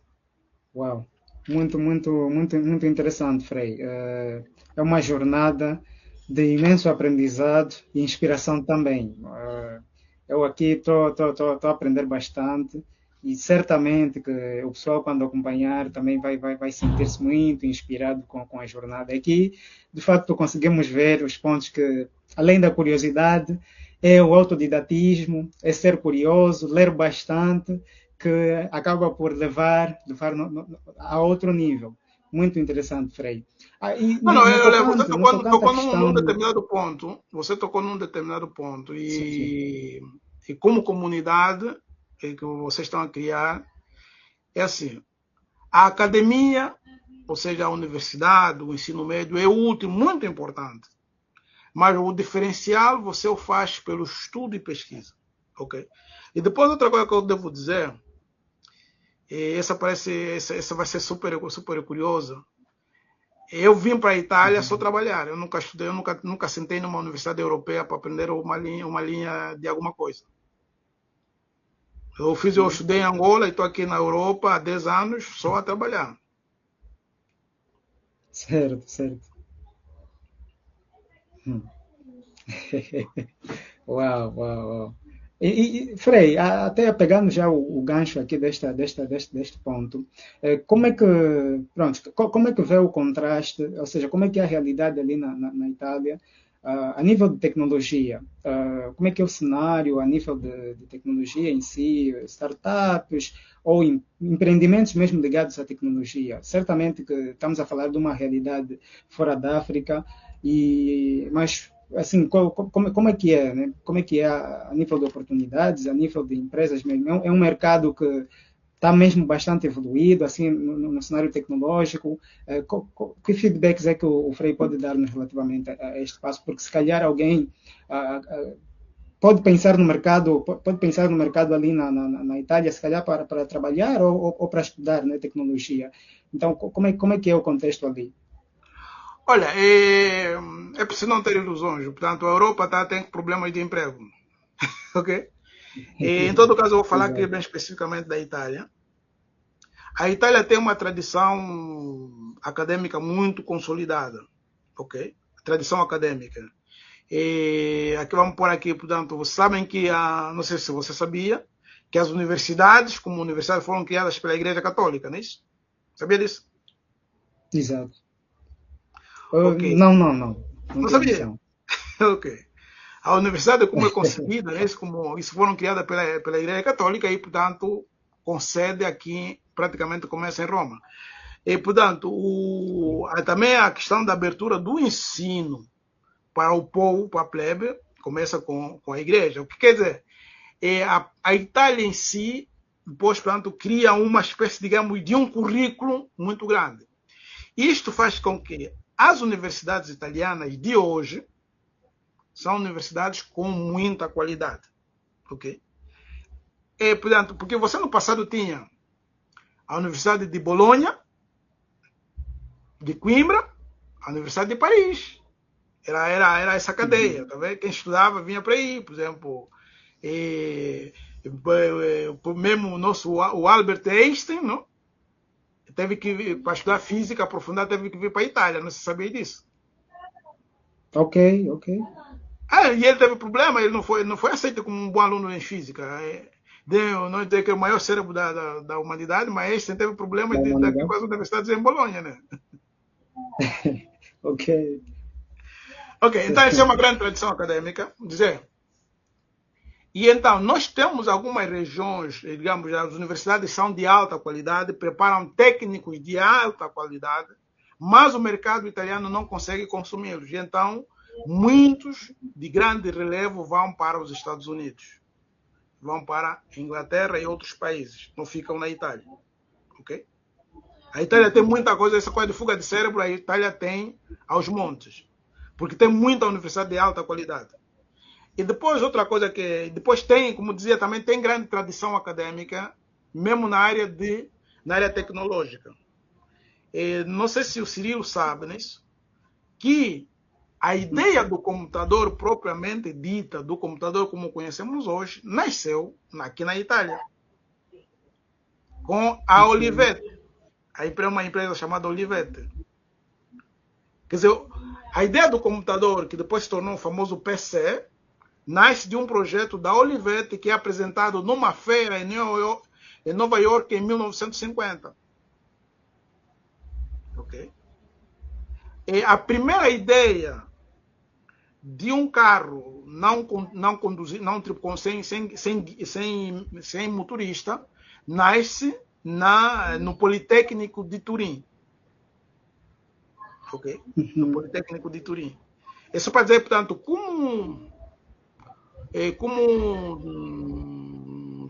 Uau. Muito, muito, muito, muito interessante, Frei. É uma jornada de imenso aprendizado e inspiração também. Eu aqui estou a aprender bastante e certamente que o pessoal, quando acompanhar, também vai sentir-se muito inspirado com a jornada. Aqui, de facto, conseguimos ver os pontos que, além da curiosidade, é o autodidatismo, é ser curioso, ler bastante, que acaba por levar a outro nível. Muito interessante, Frei. Não, não, No olha, você tocante, no tocante à tocou num questão. determinado ponto, você tocou num determinado ponto, Sim, sim. e como comunidade que vocês estão a criar, é assim, a academia, ou seja, a universidade, o ensino médio, é útil, muito importante. Mas o diferencial você o faz pelo estudo e pesquisa. Ok? E depois outra coisa que eu devo dizer, essa vai ser super curiosa. Eu vim para a Itália só Uhum. trabalhar. Eu nunca estudei, nunca sentei numa universidade europeia para aprender uma linha de alguma coisa. Eu Ok. estudei em Angola e estou aqui na Europa há 10 anos só a trabalhar. Certo, certo. Hum. Uau, uau, uau. Frei, até pegando já o gancho aqui deste ponto, como é que, pronto, como é que vê o contraste, ou seja, como é que é a realidade ali na Itália, a nível de tecnologia? Como é que é o cenário a nível de tecnologia em si, startups ou empreendimentos mesmo ligados à tecnologia? Certamente que estamos a falar de uma realidade fora da África, mas assim, como é que é, né? Como é que é a nível de oportunidades, a nível de empresas mesmo? É um mercado que está mesmo bastante evoluído, assim, no cenário tecnológico. Que feedbacks é que o Frei pode dar-nos relativamente a este passo? Porque se calhar alguém pode pensar no mercado ali na Itália, se calhar para trabalhar ou para estudar, né, tecnologia. Então, como é que é o contexto ali? Olha, é preciso não ter ilusões. Portanto, a Europa tem problemas de emprego. Ok? Em todo caso, eu vou falar aqui Exato. bem especificamente da Itália. A Itália tem uma tradição acadêmica muito consolidada. Ok? Tradição acadêmica. E aqui vamos por aqui, portanto, vocês sabem que, não sei se você sabia, que as universidades, como universidades, foram criadas pela Igreja Católica, não é isso? Sabia disso? Exato. Ok. Não, não, não. Não Não tinha sabia? noção. Ok. A universidade, como é concebida, né, isso foram criadas pela Igreja Católica e, portanto, com sede aqui, praticamente começa em Roma. E, portanto, também a questão da abertura do ensino para o povo, para a plebe, começa com a igreja. O que quer dizer? A Itália em si, depois, portanto, cria uma espécie, digamos, de um currículo muito grande. Isto faz com que as universidades italianas de hoje são universidades com muita qualidade. Ok? Portanto, porque você no passado tinha a Universidade de Bolonha, de Coimbra, a Universidade de Paris. Era essa cadeia, Uhum. tá vendo? Quem estudava vinha para aí, por exemplo. mesmo o Albert Einstein, não? Teve que vir para estudar física aprofundada, teve que vir para a Itália, não se sabia disso. Ok, ok. E ele teve problema, ele não foi aceito como um bom aluno em física. Não tem que é o maior cérebro da humanidade, mas Einstein teve problema Da daqui humanidade. para as universidades em Bolonha, né? Ok. Ok, então essa é uma grande tradição acadêmica, dizer. E então, nós temos algumas regiões, digamos, as universidades são de alta qualidade, preparam técnicos de alta qualidade, mas o mercado italiano não consegue consumi-los. E então, muitos de grande relevo vão para os Estados Unidos, vão para a Inglaterra e outros países, não ficam na Itália. Ok? A Itália tem muita coisa, essa coisa de fuga de cérebro, a Itália tem aos montes, porque tem muita universidade de alta qualidade. E depois, outra coisa que depois tem, como dizia, também tem grande tradição acadêmica, mesmo na área tecnológica. E não sei se o Cirilo sabe nisso, que a ideia do computador propriamente dita, do computador como conhecemos hoje, nasceu aqui na Itália, com a Olivetti. Uma empresa chamada Olivetti. Quer dizer, a ideia do computador, que depois se tornou o famoso PC, nasce de um projeto da Olivetti que é apresentado numa feira em Nova York em 1950. Ok? E a primeira ideia de um carro não conduzir, sem motorista, nasce no Politécnico de Turim. Ok? No Politécnico de Turim. Isso para dizer, portanto, como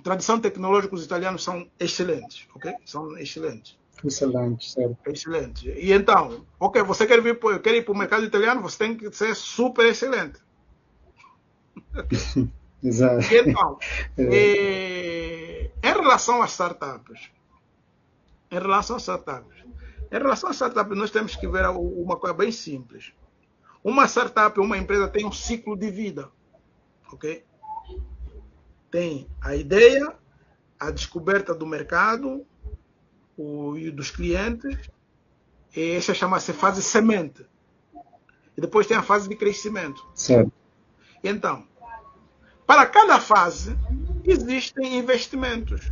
tradição tecnológica, os italianos são excelentes, ok? São excelentes. Excelente, certo. Excelente. E então, ok, você quer ir para o mercado italiano, você tem que ser super excelente. Okay. Exato. E então, em relação às startups, nós temos que ver uma coisa bem simples. Uma startup, uma empresa tem um ciclo de vida, ok? Tem a ideia, a descoberta do mercado e dos clientes, e essa chama-se fase semente. E depois tem a fase de crescimento. Certo. Então, para cada fase, existem investimentos.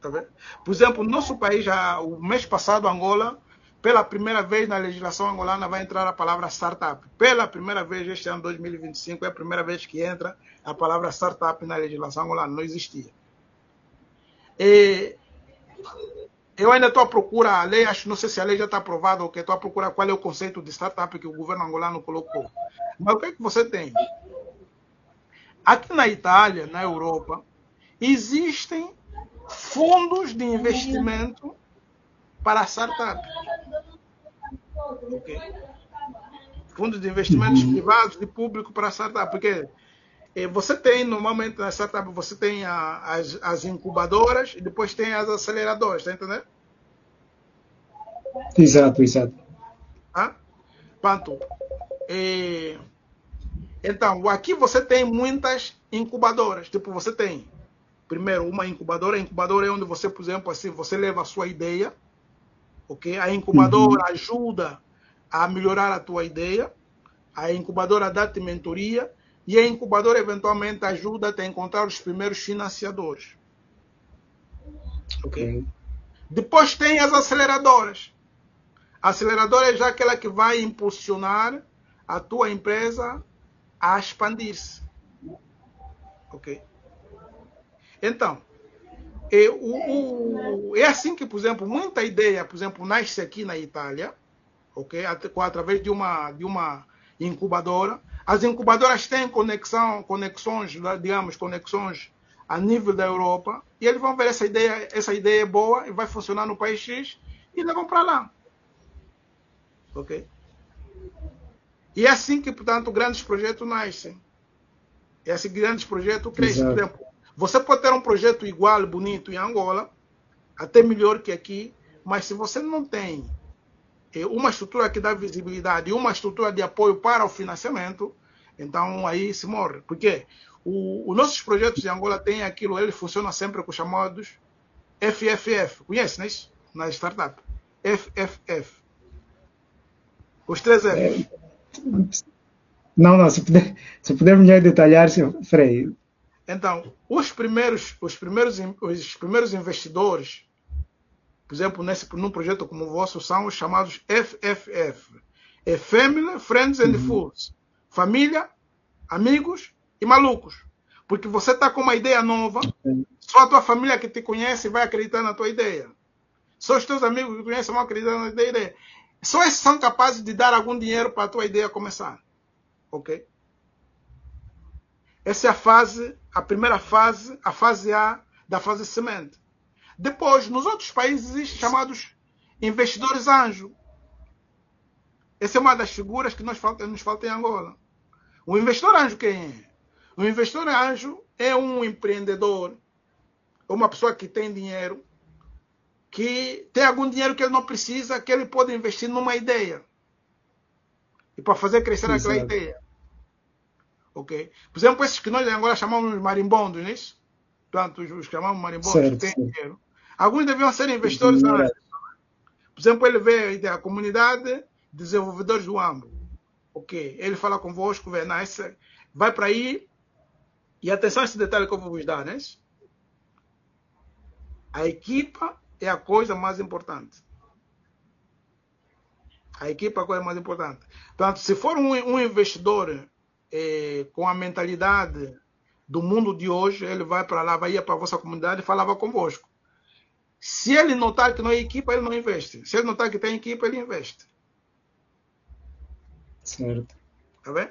Tá vendo? Por exemplo, no nosso país, o mês passado, Angola, pela primeira vez na legislação angolana vai entrar a palavra startup. Pela primeira vez, este ano 2025, é a primeira vez que entra a palavra startup na legislação angolana. Não existia. E eu ainda estou à procura, a lei, não sei se a lei já está aprovada ou que estou à procura qual é o conceito de startup que o governo angolano colocou. Mas o que é que você tem? Aqui na Itália, na Europa, existem fundos de investimento para startups. Okay? Fundos de investimentos privados e públicos para startups. Porque você tem, normalmente, na startup, você tem as incubadoras e depois tem as aceleradoras, está entendendo? Exato, exato. Pronto. Então, aqui você tem muitas incubadoras. Tipo, você tem, primeiro, uma incubadora. A incubadora é onde você, por exemplo, assim, você leva a sua ideia. Okay? A incubadora ajuda a melhorar a tua ideia. A incubadora dá-te mentoria. E a incubadora, eventualmente, ajuda-te a encontrar os primeiros financiadores. Okay? Depois tem as aceleradoras. A aceleradora é já aquela que vai impulsionar a tua empresa a expandir-se. Ok? Então, é assim que, por exemplo, muita ideia, por exemplo, nasce aqui na Itália, ok? Através de uma incubadora. As incubadoras têm conexões, digamos, conexões a nível da Europa, e eles vão ver essa ideia é boa e vai funcionar no país X e levam para lá. Ok? E é assim que, portanto, grandes projetos nascem. E esses grandes projetos crescem. Por exemplo, você pode ter um projeto igual, bonito em Angola, até melhor que aqui, mas se você não tem uma estrutura que dá visibilidade e uma estrutura de apoio para o financiamento, Então aí se morre. Porque os nossos projetos de Angola têm aquilo, eles funcionam sempre com os chamados FFF. Conhece, não é isso? Na startup. FFF. Os 3 É, Fs. não, não, se puder me detalhar, Frei. Então, os primeiros investidores, por exemplo, num projeto como o vosso, são os chamados FFF. É Family, Friends and Uhum. Fools. Família, amigos e malucos. Porque você está com uma ideia nova, só a tua família que te conhece vai acreditar na tua ideia. Só os teus amigos que te conhecem vão acreditar na tua ideia. Só esses são capazes de dar algum dinheiro para a tua ideia começar. Ok? Essa é a primeira fase, a fase A da fase semente. Depois, nos outros países, existem chamados investidores anjo. Essa é uma das figuras que nos falta em Angola. O investidor anjo quem é? O investidor anjo é um empreendedor, uma pessoa que tem dinheiro, que tem algum dinheiro que ele não precisa, que ele pode investir numa ideia. E para fazer crescer aquela Exato. ideia. Ok? Por exemplo, esses que nós agora chamamos de marimbondos, não é isso? Portanto, os que chamamos marimbondos, que Certo, têm certo. dinheiro. Alguns deviam ser investidores anjos. Remunerado. Por exemplo, ele vê a comunidade de desenvolvedores do AMBO. Ok, ele fala convosco, vê, não, vai para aí, e atenção a esse detalhe que eu vou vos dar, né? A equipa é a coisa mais importante. A equipa é a coisa mais importante. Portanto, se for um investidor com a mentalidade do mundo de hoje, ele vai para lá, vai ir para a vossa comunidade e falava convosco. Se ele notar que não é equipa, ele não investe. Se ele notar que tem equipa, ele investe. Certo, Tá vendo?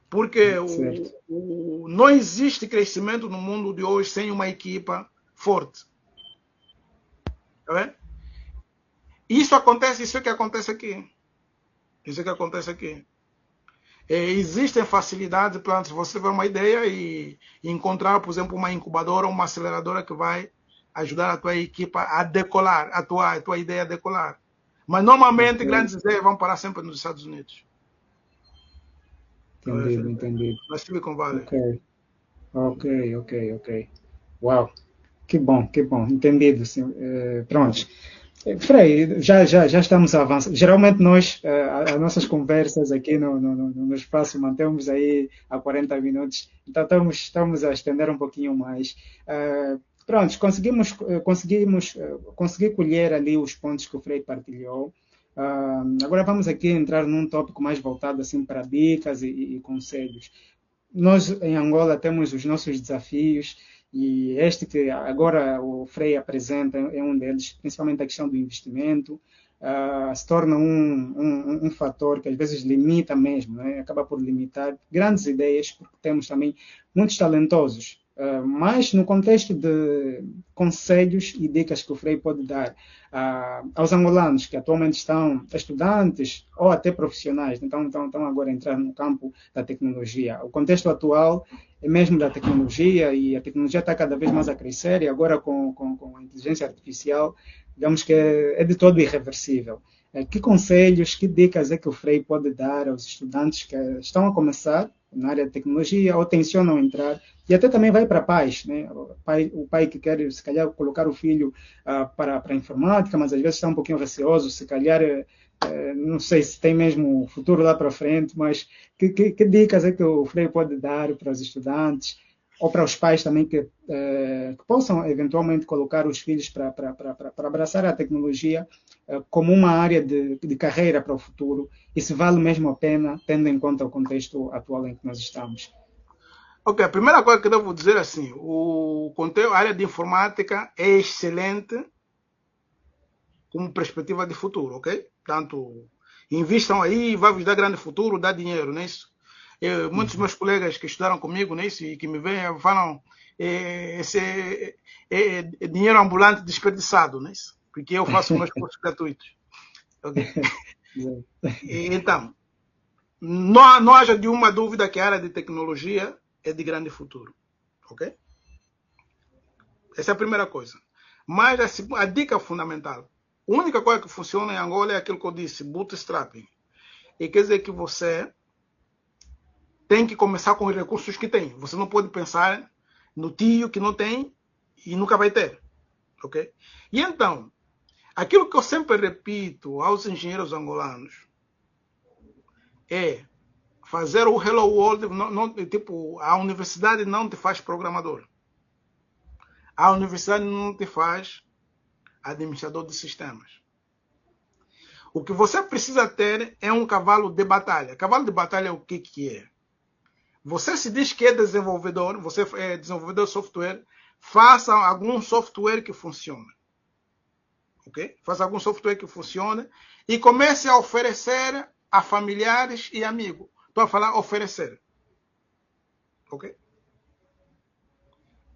Porque certo. não existe crescimento no mundo de hoje sem uma equipa forte. Tá vendo? Isso acontece, isso é que acontece aqui. Isso é que acontece aqui. Existem facilidades para você ter uma ideia e encontrar, por exemplo, uma incubadora ou uma aceleradora que vai ajudar a tua equipa a decolar, a tua ideia a decolar. Mas normalmente Ok. grandes ideias vão parar sempre nos Estados Unidos. Tá vendo, Entendido, Felipe? entendido. Na Silicon Valley. Ok, ok, ok, ok. Uau, que bom, que bom. Entendido, sim. Pronto. Frei, já estamos a avançar. Geralmente nós, as nossas conversas aqui no espaço mantemos aí a 40 minutos, então estamos a estender um pouquinho mais. Pronto, consegui colher ali os pontos que o Frei partilhou. Agora vamos aqui entrar num tópico mais voltado assim para dicas e conselhos. Nós em Angola temos os nossos desafios e este que agora o Frei apresenta é um deles, principalmente a questão do investimento, se torna um fator que às vezes limita mesmo, né? Acaba por limitar grandes ideias, porque temos também muitos talentosos. Mas no contexto de conselhos e dicas que o Frei pode dar aos angolanos que atualmente estão estudantes ou até profissionais, então estão agora a entrar no campo da tecnologia. O contexto atual é mesmo da tecnologia e a tecnologia está cada vez mais a crescer e agora com a inteligência artificial, digamos que é de todo irreversível. Que conselhos, que dicas é que o Frei pode dar aos estudantes que estão a começar na área de tecnologia ou tencionam entrar e até também vai para pais, né? O pai que quer, se calhar, colocar o filho para a informática, mas às vezes está um pouquinho receoso, se calhar, não sei se tem mesmo futuro lá para frente, mas que dicas é que o Frei pode dar para os estudantes ou para os pais também que possam eventualmente colocar os filhos para abraçar a tecnologia como uma área de carreira para o futuro e se vale mesmo a pena, tendo em conta o contexto atual em que nós estamos. Ok, a primeira coisa que eu devo dizer é assim, a área de informática é excelente como perspectiva de futuro, ok? Portanto, invistam aí, vai vos dar grande futuro, dá dinheiro, não é isso? Muitos dos meus colegas que estudaram comigo nisso e que me veem falam esse é dinheiro ambulante desperdiçado, não é isso? Porque eu faço meus cursos gratuitos. Okay? Então, não haja de uma dúvida que a área de tecnologia é de grande futuro. Ok? Essa é a primeira coisa. Mas a dica fundamental, a única coisa que funciona em Angola é aquilo que eu disse, bootstrapping. E quer dizer que você tem que começar com os recursos que tem. Você não pode pensar no tio que não tem e nunca vai ter. Ok? E então, aquilo que eu sempre repito aos engenheiros angolanos é fazer o Hello World. Tipo, a universidade não te faz programador. A universidade não te faz administrador de sistemas. O que você precisa ter é um cavalo de batalha. Cavalo de batalha é o que é? Você se diz que é desenvolvedor, você é desenvolvedor de software, faça algum software que funcione. Ok? Faça algum software que funcione e comece a oferecer a familiares e amigos. Estou a falar oferecer. Ok?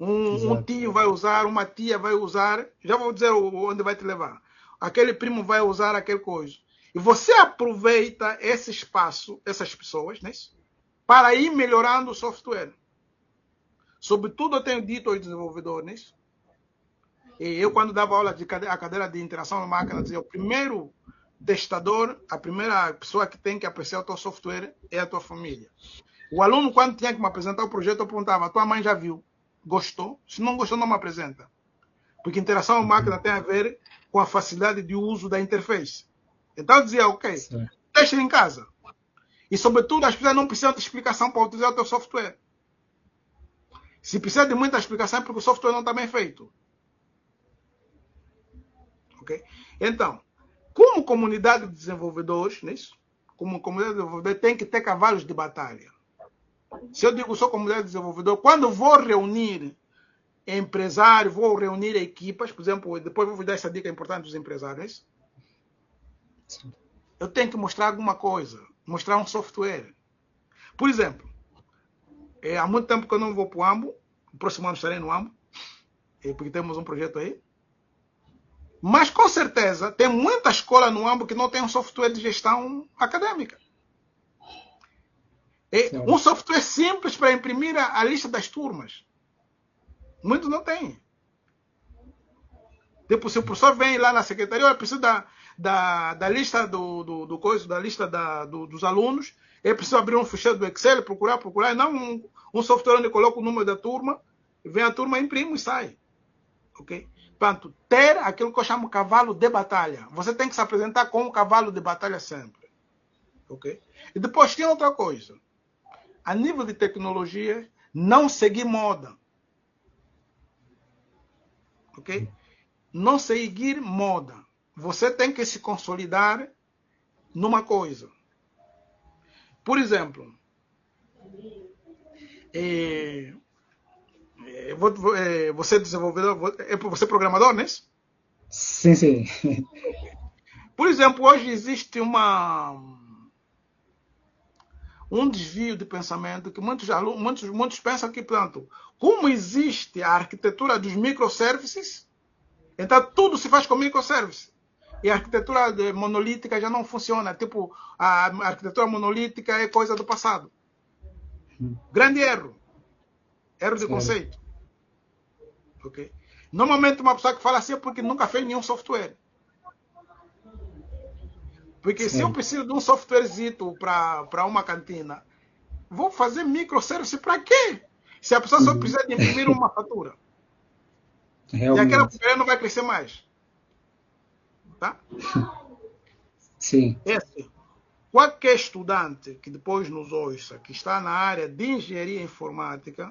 Um tio vai usar, uma tia vai usar, já vou dizer onde vai te levar. Aquele primo vai usar aquele coisa. E você aproveita esse espaço, essas pessoas, né, para ir melhorando o software. Sobretudo, eu tenho dito aos desenvolvedores, e eu, quando dava aula de a cadeira de interação na máquina, dizia: o primeiro testador, a primeira pessoa que tem que apreciar o teu software é a tua família. O aluno, quando tinha que me apresentar o projeto, eu perguntava: tua mãe já viu? Gostou? Se não gostou, não me apresenta. Porque interação com máquina tem a ver com a facilidade de uso da interface. Então eu dizia: ok, teste em casa. E, sobretudo, as pessoas não precisam de explicação para utilizar o teu software. Se precisa de muita explicação é porque o software não está bem feito. Ok? Então, como comunidade de desenvolvedores, nisso, como comunidade de desenvolvedores, tem que ter cavalos de batalha. Se eu digo sou comunidade de desenvolvedor, quando vou reunir empresários, vou reunir equipas, por exemplo, depois vou dar essa dica importante dos empresários, eu tenho que mostrar alguma coisa, mostrar um software. Por exemplo, há muito tempo que eu não vou para o AMBO, no próximo ano estarei no AMBO, porque temos um projeto aí, mas com certeza tem muita escola no AMBO que não tem um software de gestão acadêmica. Um software simples para imprimir a lista das turmas. Muitos não têm. Tipo, se o professor vem lá na secretaria, eu preciso da lista da lista dos alunos, ele precisa abrir um ficheiro do Excel, procurar, e não um software onde coloca o número da turma, vem a turma, imprime e sai. Ok? Portanto, ter aquilo que eu chamo cavalo de batalha. Você tem que se apresentar com um cavalo de batalha sempre. Ok? E depois tem outra coisa. A nível de tecnologia, não seguir moda. Ok? Não seguir moda. Você tem que se consolidar numa coisa. Por exemplo, você é desenvolvedor, você é programador, não é isso? Sim, sim. Por exemplo, hoje existe um desvio de pensamento que muitos pensam que, portanto, como existe a arquitetura dos microservices, então tudo se faz com microservices. E a arquitetura monolítica já não funciona. Tipo, a arquitetura monolítica é coisa do passado. Grande erro. Erro de conceito. Okay? Normalmente uma pessoa que fala assim é porque nunca fez nenhum software. Porque se eu preciso de um softwarezito para uma cantina, vou fazer microservice para quê? Se a pessoa só precisa de imprimir uma fatura. Realmente. E aquela fatura não vai crescer mais. Tá? Sim. Qualquer estudante que depois nos ouça, que está na área de engenharia informática,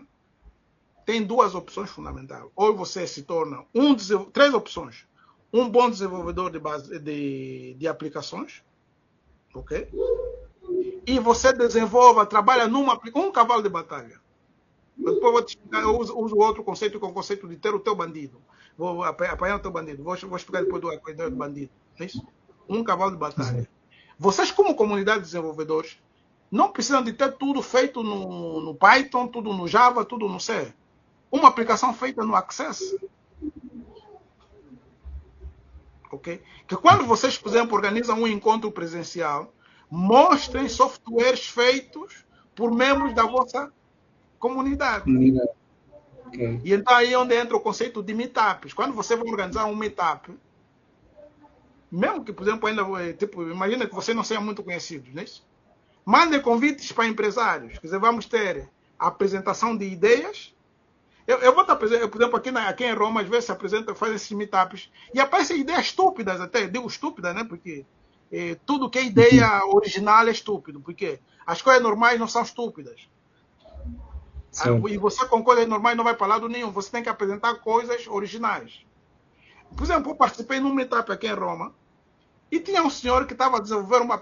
tem duas opções fundamentais. Ou você se torna três opções. Um bom desenvolvedor de aplicações, ok? E você trabalha um cavalo de batalha. Depois vou te explicar, eu uso outro conceito, que é o conceito de ter o teu bandido. Vou apanhar o teu bandido. Vou explicar depois a ideia do bandido. É isso? Um cavalo de batalha. Vocês, como comunidade de desenvolvedores, não precisam de ter tudo feito no Python, tudo no Java, tudo no C. Uma aplicação feita no Access. Ok? Que quando vocês, por exemplo, organizam um encontro presencial, mostrem softwares feitos por membros da vossa comunidade. Okay. E então aí é onde entra o conceito de meetups. Quando você vai organizar um meetup, mesmo que, por exemplo, ainda tipo, imagina que você não seja muito conhecido, não é isso? Mandem convites para empresários. Quer dizer, vamos ter apresentação de ideias. Eu vou estar, por exemplo, aqui em Roma, às vezes se apresenta, fazem esses meetups e aparecem ideias estúpidas até. Digo estúpidas, né? Porque tudo que é ideia original é estúpido. Porque as coisas normais não são estúpidas. Certo. E você com coisas normais não vai para lado nenhum. Você tem que apresentar coisas originais. Por exemplo, eu participei num meetup aqui em Roma e tinha um senhor que estava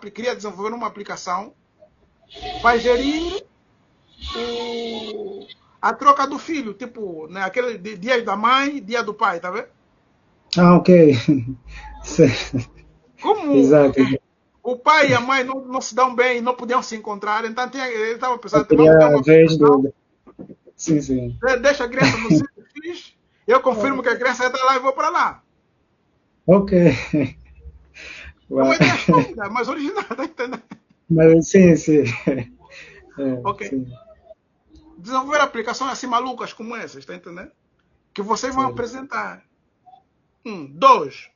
queria desenvolver uma aplicação para gerir a troca do filho, tipo, né, aquele dia da mãe, dia do pai, tá vendo? Ah, ok. Certo. Como Exato. o pai e a mãe não se dão bem, não podiam se encontrar, então ele estava Eu pensando, queria vamos ter uma ver aplicação, Sim, sim. deixa a criança no centro X, eu confirmo que a criança está lá e vou para lá. Ok. É uma Uau. ideia estúpida, mas original, tá entendendo? Mas sim, sim. Ok. Sim. Desenvolver aplicações assim malucas como essas, tá entendendo? Que vocês vão Certo. apresentar. Dois,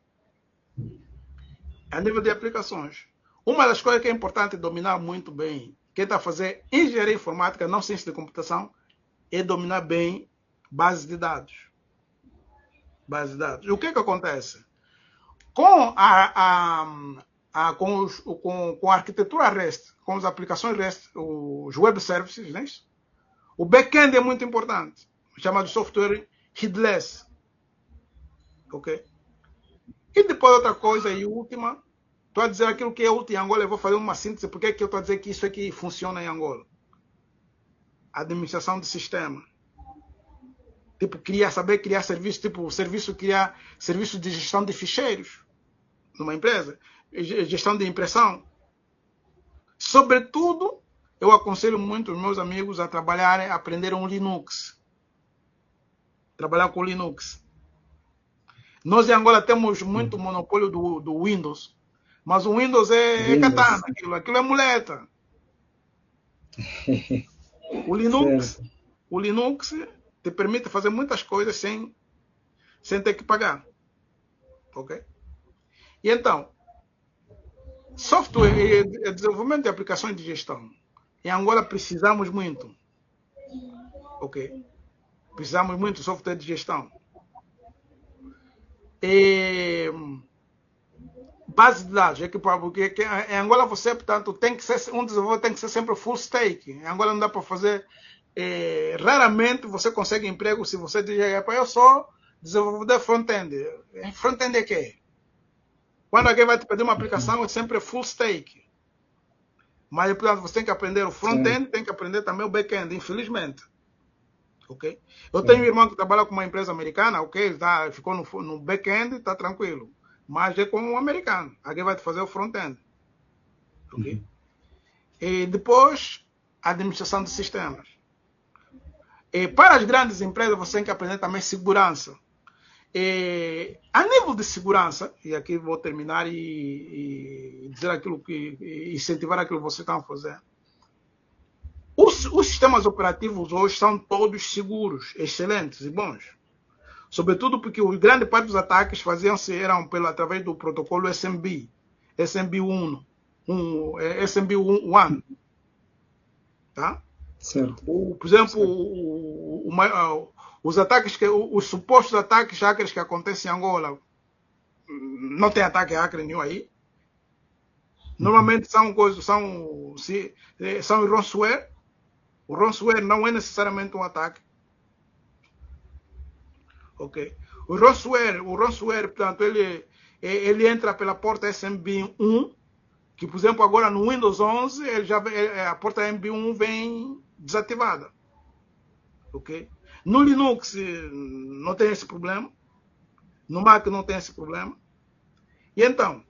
a nível de aplicações. Uma das coisas que é importante dominar muito bem, quem está a fazer engenharia informática, não ciência de computação, é dominar bem bases de dados. Bases de dados. E o que acontece? Com com a arquitetura REST, com as aplicações REST, os web services, né? O back-end é muito importante, chamado software headless. Ok? E depois outra coisa e última, estou a dizer aquilo que é útil em Angola, eu vou fazer uma síntese, porque é que eu estou a dizer que isso aqui funciona em Angola. Administração de sistema. Tipo, saber criar serviço, tipo, criar serviço de gestão de ficheiros numa empresa, gestão de impressão. Sobretudo, eu aconselho muito os meus amigos a trabalharem, a aprenderem um Linux. Trabalhar com Linux. Nós em Angola temos muito monopólio do Windows. Mas o Windows é katana, Windows. aquilo é muleta. O Linux, Certo. o Linux te permite fazer muitas coisas sem ter que pagar. Ok? E então, software e desenvolvimento de aplicações de gestão. Em Angola precisamos muito. Ok? Precisamos muito de software de gestão. E base de dados, porque em Angola você, portanto, tem que ser, um desenvolvedor tem que ser sempre full stack. Em Angola não dá para fazer, raramente você consegue emprego se você diz, eu sou desenvolvedor front-end. Front-end é quê? Quando alguém vai te pedir uma aplicação, é sempre full stack. Mas, portanto, você tem que aprender o front-end, tem que aprender também o back-end, infelizmente. Ok? Eu tenho um irmão que trabalha com uma empresa americana, ok? Ele ficou no back-end, está tranquilo. Mas é como um americano. Alguém vai te fazer o front-end. Ok? E depois, administração de sistemas. E para as grandes empresas, você tem que aprender também segurança. E, a nível de segurança, e aqui vou terminar e dizer aquilo que incentivar aquilo que vocês estão a fazer. Os sistemas operativos hoje são todos seguros, excelentes e bons. Sobretudo porque grande parte dos ataques eram através do protocolo SMB, SMB1, SMB1, tá? Certo. Por exemplo, os ataques os supostos ataques hackers que acontecem em Angola, não tem ataque hacker nenhum aí. Normalmente são ransomware. O ransomware não é necessariamente um ataque. Ok? O ransomware, portanto, ele entra pela porta SMB1, que, por exemplo, agora no Windows 11, a porta SMB1 vem desativada. Ok? No Linux não tem esse problema. No Mac não tem esse problema. E então,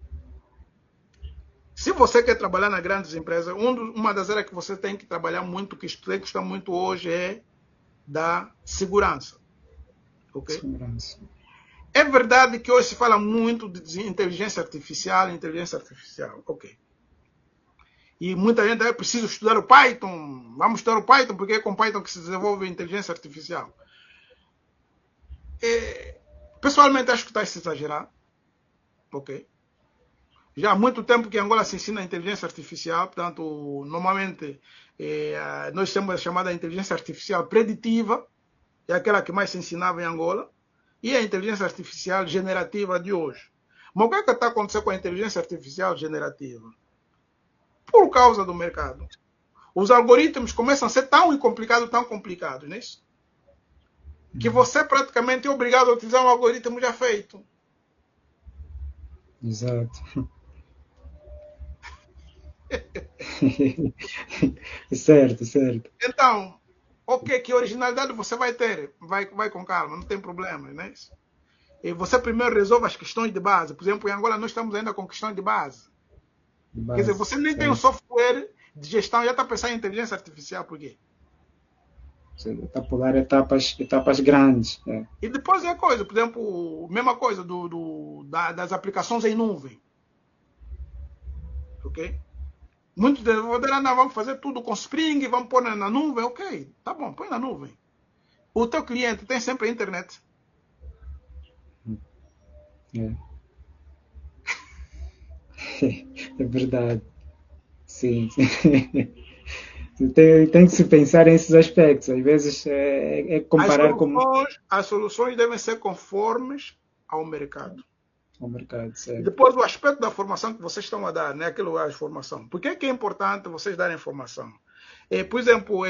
se você quer trabalhar nas grandes empresas, uma das áreas que você tem que trabalhar muito, que está muito hoje, é da segurança. Okay? Segurança. É verdade que hoje se fala muito de inteligência artificial, ok. E muita gente precisa estudar o Python, vamos estudar o Python, porque é com Python que se desenvolve a inteligência artificial. Pessoalmente acho que está a se exagerar, ok. Já há muito tempo que em Angola se ensina a inteligência artificial, portanto, normalmente nós temos a chamada inteligência artificial preditiva, é aquela que mais se ensinava em Angola, e a inteligência artificial generativa de hoje. Mas o que é que está acontecendo com a inteligência artificial generativa? Por causa do mercado. Os algoritmos começam a ser tão complicados, não é isso? Que você praticamente é obrigado a utilizar um algoritmo já feito. Exato. Certo, certo. Então, ok, que originalidade você vai ter? Vai com calma, não tem problema, não é isso? E você primeiro resolve as questões de base. Por exemplo, em Angola nós estamos ainda com questões de base. Quer dizer, você nem tem um software de gestão, já está pensando em inteligência artificial, por quê? Está a pular etapas grandes. É. E depois é a coisa, por exemplo, mesma coisa das aplicações em nuvem. Ok? Muitos desenvolvedores, não, vamos fazer tudo com Spring, vamos pôr na nuvem. Ok, tá bom, põe na nuvem. O teu cliente tem sempre a internet. É. É verdade. Sim. Tem que se pensar nesses aspectos. Às vezes é comparar as soluções devem ser conformes ao mercado. Ao mercado, certo. E depois o aspecto da formação que vocês estão a dar, né? Aquilo é a formação. Por que é importante vocês darem informação? Por exemplo,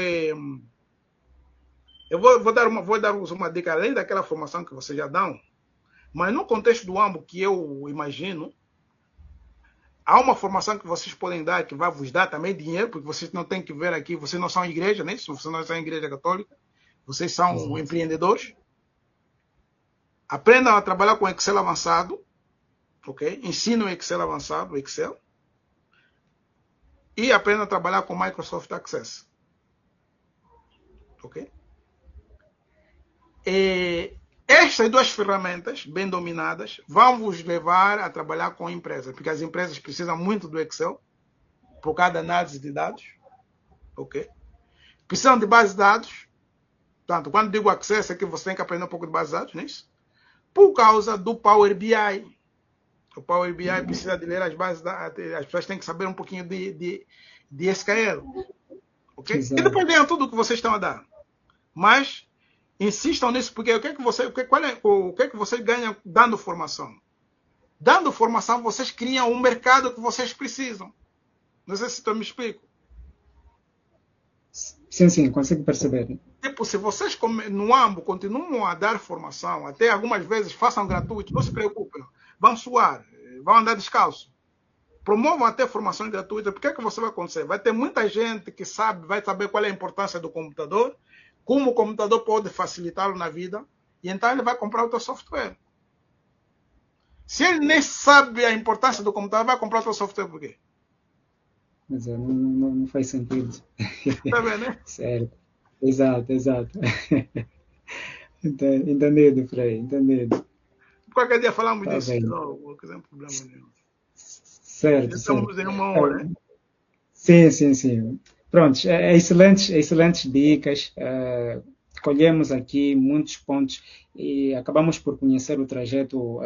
eu vou dar-vos uma dica, além daquela formação que vocês já dão, mas no contexto do AMBO que eu imagino, há uma formação que vocês podem dar, que vai vos dar também dinheiro, porque vocês não têm que ver aqui, vocês não são igreja, né? Vocês não são igreja católica, vocês são empreendedores. Aprendam a trabalhar com Excel avançado, ok? Ensinem o Excel avançado, o Excel. E aprendam a trabalhar com Microsoft Access. Ok? Estas duas ferramentas, bem dominadas, vão vos levar a trabalhar com empresas, porque as empresas precisam muito do Excel, por causa da análise de dados, ok? Precisam de base de dados, portanto, quando digo Access, é que você tem que aprender um pouco de base de dados, não é isso? Por causa do Power BI. O Power BI precisa de ler as bases de dados, as pessoas têm que saber um pouquinho de SQL, ok? Exato. E depois ganham tudo o que vocês estão a dar. Mas insistam nisso, porque o que é que vocês ganham dando formação? Dando formação, vocês criam um mercado que vocês precisam. Não sei se eu me explico. Sim, consigo perceber. Tipo, se vocês no AMBO continuam a dar formação, até algumas vezes façam gratuito, não se preocupem, vão suar, vão andar descalço. Promovam até formação gratuita, porque é que você vai acontecer? Vai ter muita gente que vai saber qual é a importância do computador, como o computador pode facilitá-lo na vida, e então ele vai comprar o teu software. Se ele nem sabe a importância do computador, vai comprar o teu software por quê? Mas não faz sentido. Está vendo, né? Certo. Exato. Entendido, Frei, entendido. Qualquer dia falamos Tá disso. bem. Não tem problema nenhum. Certo. Estamos em uma hora, né? Sim. Pronto, excelentes dicas. Colhemos aqui muitos pontos e acabamos por conhecer o trajeto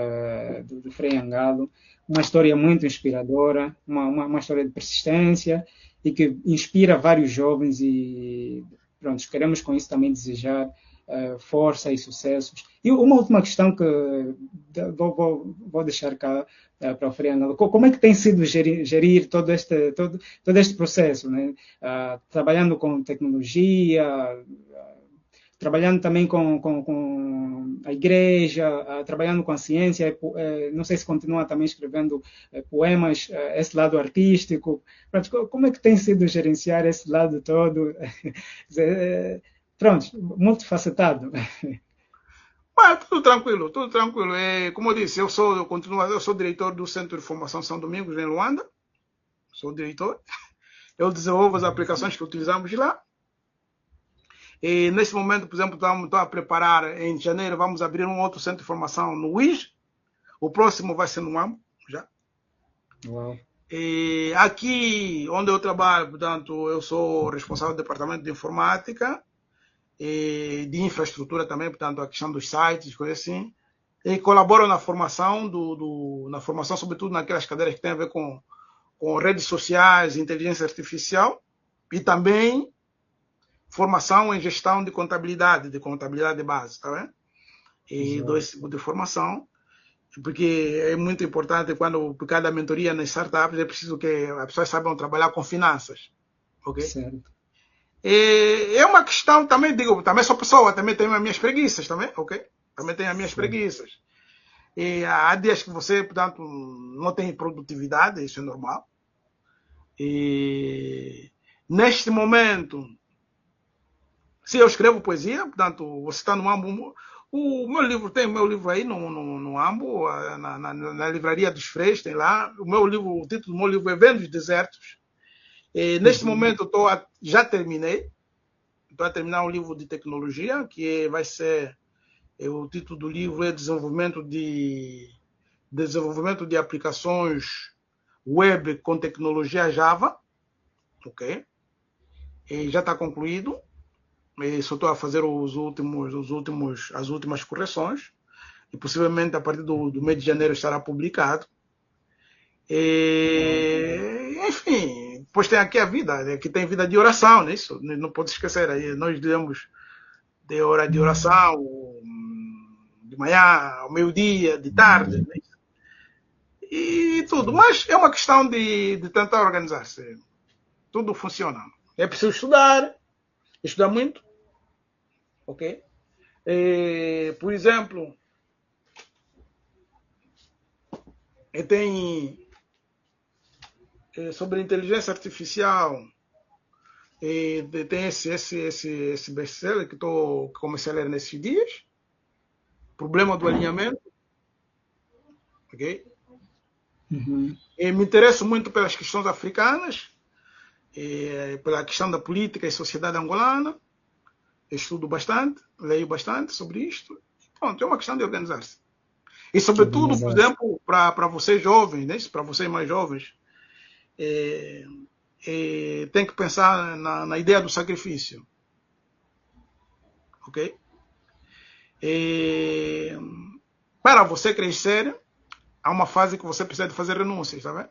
do Frei Angalo. Uma história muito inspiradora, uma história de persistência e que inspira vários jovens e pronto, queremos com isso também desejar força e sucessos. E uma última questão que vou deixar cá para o Frei Angalo. Como é que tem sido gerir todo este processo, né? Trabalhando com tecnologia, trabalhando também com a igreja, trabalhando com a ciência, não sei se continua também escrevendo poemas, esse lado artístico. Como é que tem sido gerenciar esse lado todo? Pronto, multifacetado. Mas tudo tranquilo. Como eu disse, eu sou diretor do Centro de Formação São Domingos, em Luanda. Sou diretor. Eu desenvolvo as aplicações que utilizamos lá. E nesse momento, por exemplo, estou a preparar, em janeiro, vamos abrir um outro centro de formação no UIS. O próximo vai ser no AMBO, já. Uau. E aqui, onde eu trabalho, portanto, eu sou responsável do departamento de informática e de infraestrutura também, portanto, a questão dos sites, coisas assim. e colaboram na formação, na formação, sobretudo naquelas cadeiras que têm a ver com redes sociais, inteligência artificial, e também formação em gestão de contabilidade de base, tá vendo? E dou esse tipo de formação, porque é muito importante quando, por cada mentoria nas startups, é preciso que as pessoas saibam trabalhar com finanças, ok? Certo. E é uma questão também, digo, também sou pessoa, também tenho as minhas preguiças, também, ok? Também tenho as minhas preguiças. E há dias que você, portanto, não tem produtividade, isso é normal. E neste momento, se eu escrevo poesia, portanto, você está no Ambo. O meu livro, tem o meu livro aí no Ambo, na Livraria dos Freios, tem lá. O título do meu livro é Ventos Desertos. E neste momento já terminei. Estou a terminar um livro de tecnologia, que vai ser. O título do livro é Desenvolvimento de aplicações web com tecnologia Java. Ok? E já está concluído. E só estou a fazer as últimas correções. E possivelmente a partir do mês de janeiro estará publicado. E, enfim, depois tem aqui a vida, que tem vida de oração, né? Isso não pode esquecer. Aí nós demos de hora de oração, de manhã, ao meio-dia, de tarde, né? E tudo. Mas é uma questão de tentar organizar-se. Tudo funciona. É preciso estudar muito, ok? Por exemplo, tem sobre inteligência artificial, tem esse best-seller que comecei a ler nesses dias, problema do alinhamento, ok? Me interesso muito pelas questões africanas, pela questão da política e sociedade angolana, estudo bastante, leio bastante sobre isto. Pronto, é uma questão de organizar-se. E, sobretudo, por exemplo, para vocês jovens, né? Para vocês mais jovens, tem que pensar na ideia do sacrifício. Ok? Para você crescer, há uma fase que você precisa de fazer renúncias, tá vendo?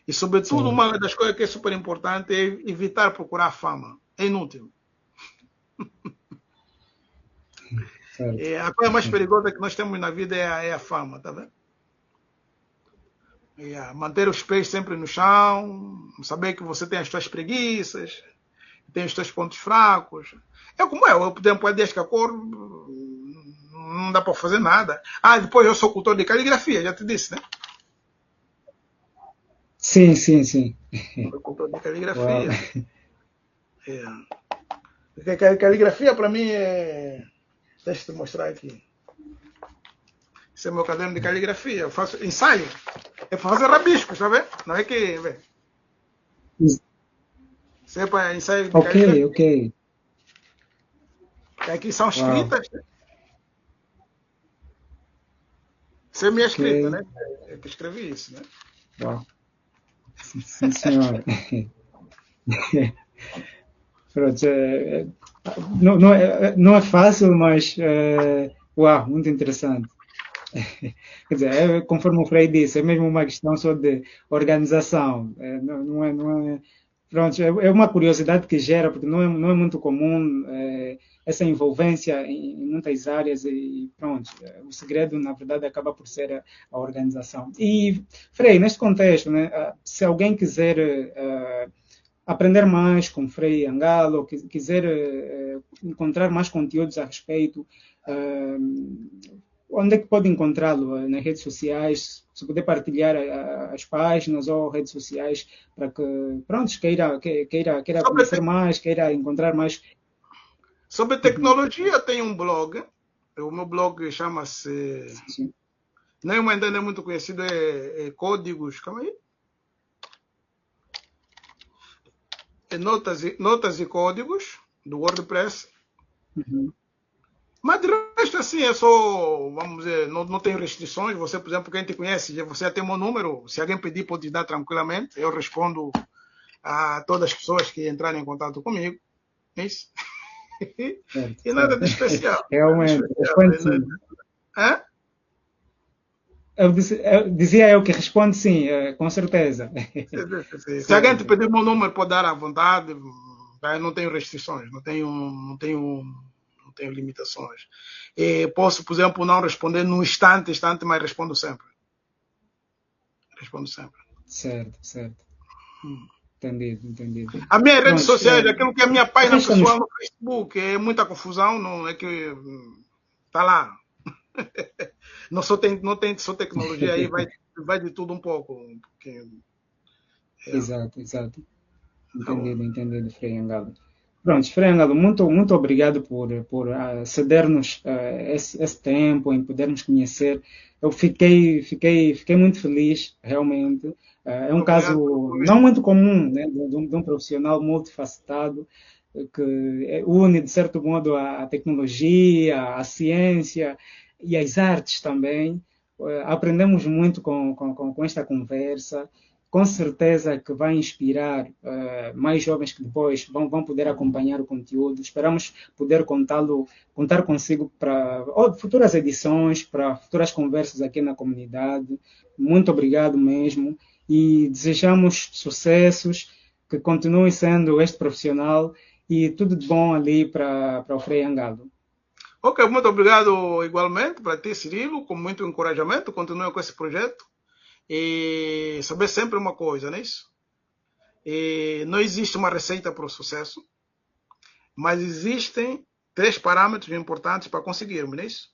E, sobretudo, uma das coisas que é super importante é evitar procurar fama. É inútil. A coisa mais perigosa que nós temos na vida é a fama, tá vendo? Manter os pés sempre no chão, saber que você tem as suas preguiças, tem os seus pontos fracos. É como eu, por exemplo, há dias que acordo, não dá para fazer nada. Depois eu sou cultor de caligrafia, já te disse, né? Sim. Sou cultor de caligrafia. Caligrafia para mim é... Deixa eu te mostrar aqui. Esse é meu caderno de caligrafia. Eu faço ensaio. É para fazer rabiscos, tá vendo? Não é que... Isso é para ensaio de caligrafia. Ok. Aqui são escritas. Isso é minha escrita, né? Eu que escrevi isso, né? Uau. Sim, senhor. Não é fácil, mas uau, muito interessante. Quer dizer, conforme o Frei disse, é mesmo uma questão só de organização. Não é, pronto, é uma curiosidade que gera, porque não é muito comum essa envolvência em muitas áreas e pronto, o segredo, na verdade, acaba por ser a organização. E, Frei, neste contexto, né, se alguém quiser aprender mais com Frei Angalo, quiser encontrar mais conteúdos a respeito, onde é que pode encontrá-lo? Nas redes sociais? Se puder partilhar as páginas ou redes sociais para que, pronto, queira conhecer mais, queira encontrar mais. Sobre tecnologia, tem um blog. O meu blog chama-se... Ainda não é muito conhecido, é Códigos... Calma aí. É notas e Códigos, do WordPress. Mas de resto, assim, é só, vamos dizer, não tem restrições. Você, por exemplo, quem te conhece, você já tem o meu número. Se alguém pedir, pode te dar tranquilamente. Eu respondo a todas as pessoas que entrarem em contato comigo. É isso. E nada de especial. Realmente. Hã? Dizia eu que responde sim, com certeza. Se alguém te Certo. pedir o meu número, pode dar à vontade. Eu não tenho restrições, não tenho limitações. Posso, por exemplo, não responder num instante, mas respondo sempre. Respondo sempre. Certo, certo. Hum. Entendido, entendido. As minhas redes Pronto, sociais, aquilo que é a minha página resta-nos. pessoal no Facebook, é muita confusão, não é que está lá. Não tem só tecnologia aí, vai de tudo um pouco. Porque, Exato, exato. tá bom. Entendido, entendido, Frei Angalo. Pronto, Frei Angalo, muito, muito obrigado por ceder-nos esse tempo, em podermos conhecer. Eu fiquei muito feliz, realmente. É um Obrigado pelo caso convite. não muito comum, né, de um profissional multifacetado que une, de certo modo, a tecnologia, a ciência e as artes também. Aprendemos muito com esta conversa, com certeza que vai inspirar mais jovens que depois vão poder acompanhar o conteúdo. Esperamos poder contar consigo para futuras edições, para futuras conversas aqui na comunidade. Muito obrigado mesmo e desejamos sucessos, que continue sendo este profissional e tudo de bom ali para o Frei Angalo. Ok, muito obrigado igualmente para ti, Cirilo, com muito encorajamento. Continue com esse projeto. E saber sempre uma coisa, não é isso? Não existe uma receita para o sucesso, mas existem 3 parâmetros importantes para conseguirmos, não é isso?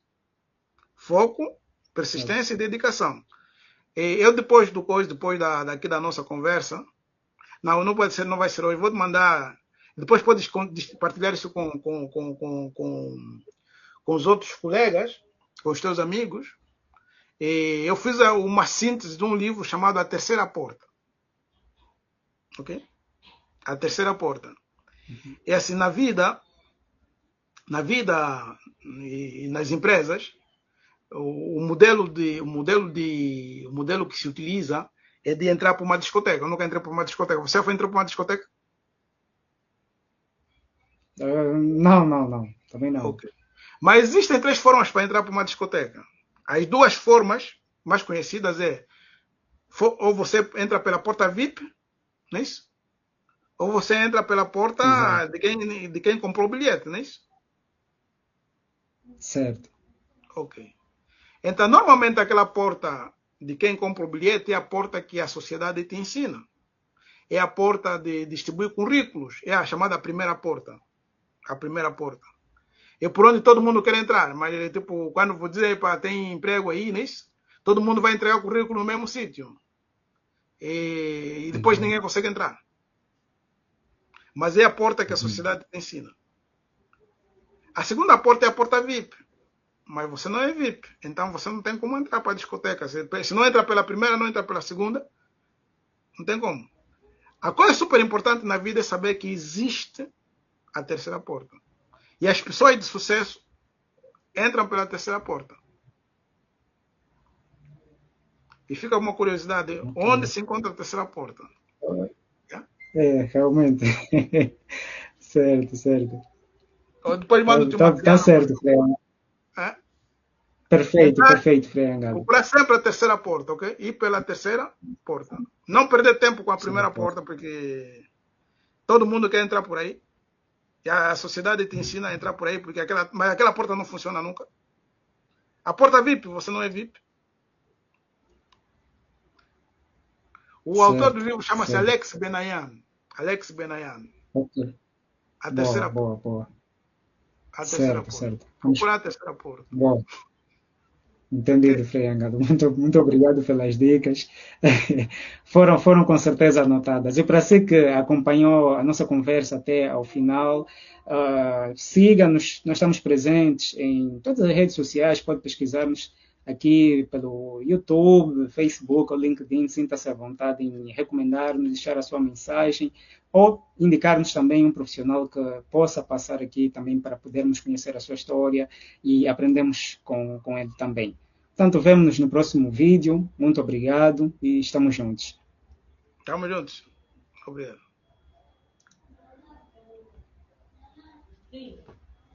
Foco, persistência e dedicação. Eu depois daqui da nossa conversa, não pode ser, não vai ser hoje, vou te mandar, depois podes partilhar isso com os outros colegas, com os teus amigos. Eu fiz uma síntese de um livro chamado A Terceira Porta. Ok? A Terceira Porta. É assim, na vida e nas empresas, o modelo que se utiliza é de entrar para uma discoteca. Eu nunca entrei para uma discoteca. Você já foi entrar para uma discoteca? Não, não, não. Também não. Ok. Mas existem 3 formas para entrar para uma discoteca. As 2 formas mais conhecidas ou você entra pela porta VIP, não é isso? Ou você entra pela porta Exato. de quem comprou o bilhete, não é isso? Certo. Ok. Então, normalmente aquela porta de quem compra o bilhete é a porta que a sociedade te ensina. É a porta de distribuir currículos. É a chamada primeira porta. A primeira porta. É por onde todo mundo quer entrar. Mas, tipo, quando vou dizer, para tem emprego aí, né? Todo mundo vai entregar o currículo no mesmo sítio. E depois ninguém consegue entrar. Mas é a porta que a sociedade te ensina. A segunda porta é a porta VIP. Mas você não é VIP. Então você não tem como entrar para a discoteca. Se não entra pela primeira, não entra pela segunda. Não tem como. A coisa super importante na vida é saber que existe a terceira porta. E as pessoas de sucesso entram pela terceira porta. E fica uma curiosidade, onde se encontra a terceira porta? Realmente. Certo, certo. Eu depois mando-te o Tá material. certo, Frei. É? Perfeito, Entrar, perfeito, Frei Angalo. procurar sempre a terceira porta, ok? Ir pela terceira porta. Não perder tempo com a Terceira primeira porta. porta, porque todo mundo quer entrar por aí. E a sociedade te ensina a entrar por aí, mas aquela porta não funciona nunca. A porta VIP, você não é VIP. O autor do Certo, livro chama-se certo. Alex Benayan. Alex Benayan. Ok. A Boa, terceira boa, porta. boa. A terceira Certo, porta. certo. Procurar a terceira porta. Boa. Ok? Entendido, Frei Angado. Muito, muito obrigado pelas dicas. Foram com certeza anotadas. E para você que acompanhou a nossa conversa até ao final, siga-nos. Nós estamos presentes em todas as redes sociais. Pode pesquisar-nos aqui pelo YouTube, Facebook ou LinkedIn. Sinta-se à vontade em recomendar-nos, deixar a sua mensagem ou indicar-nos também um profissional que possa passar aqui também para podermos conhecer a sua história e aprendemos com ele também. Portanto, vemo-nos no próximo vídeo. Muito obrigado e estamos juntos. Tamo juntos. Obrigado.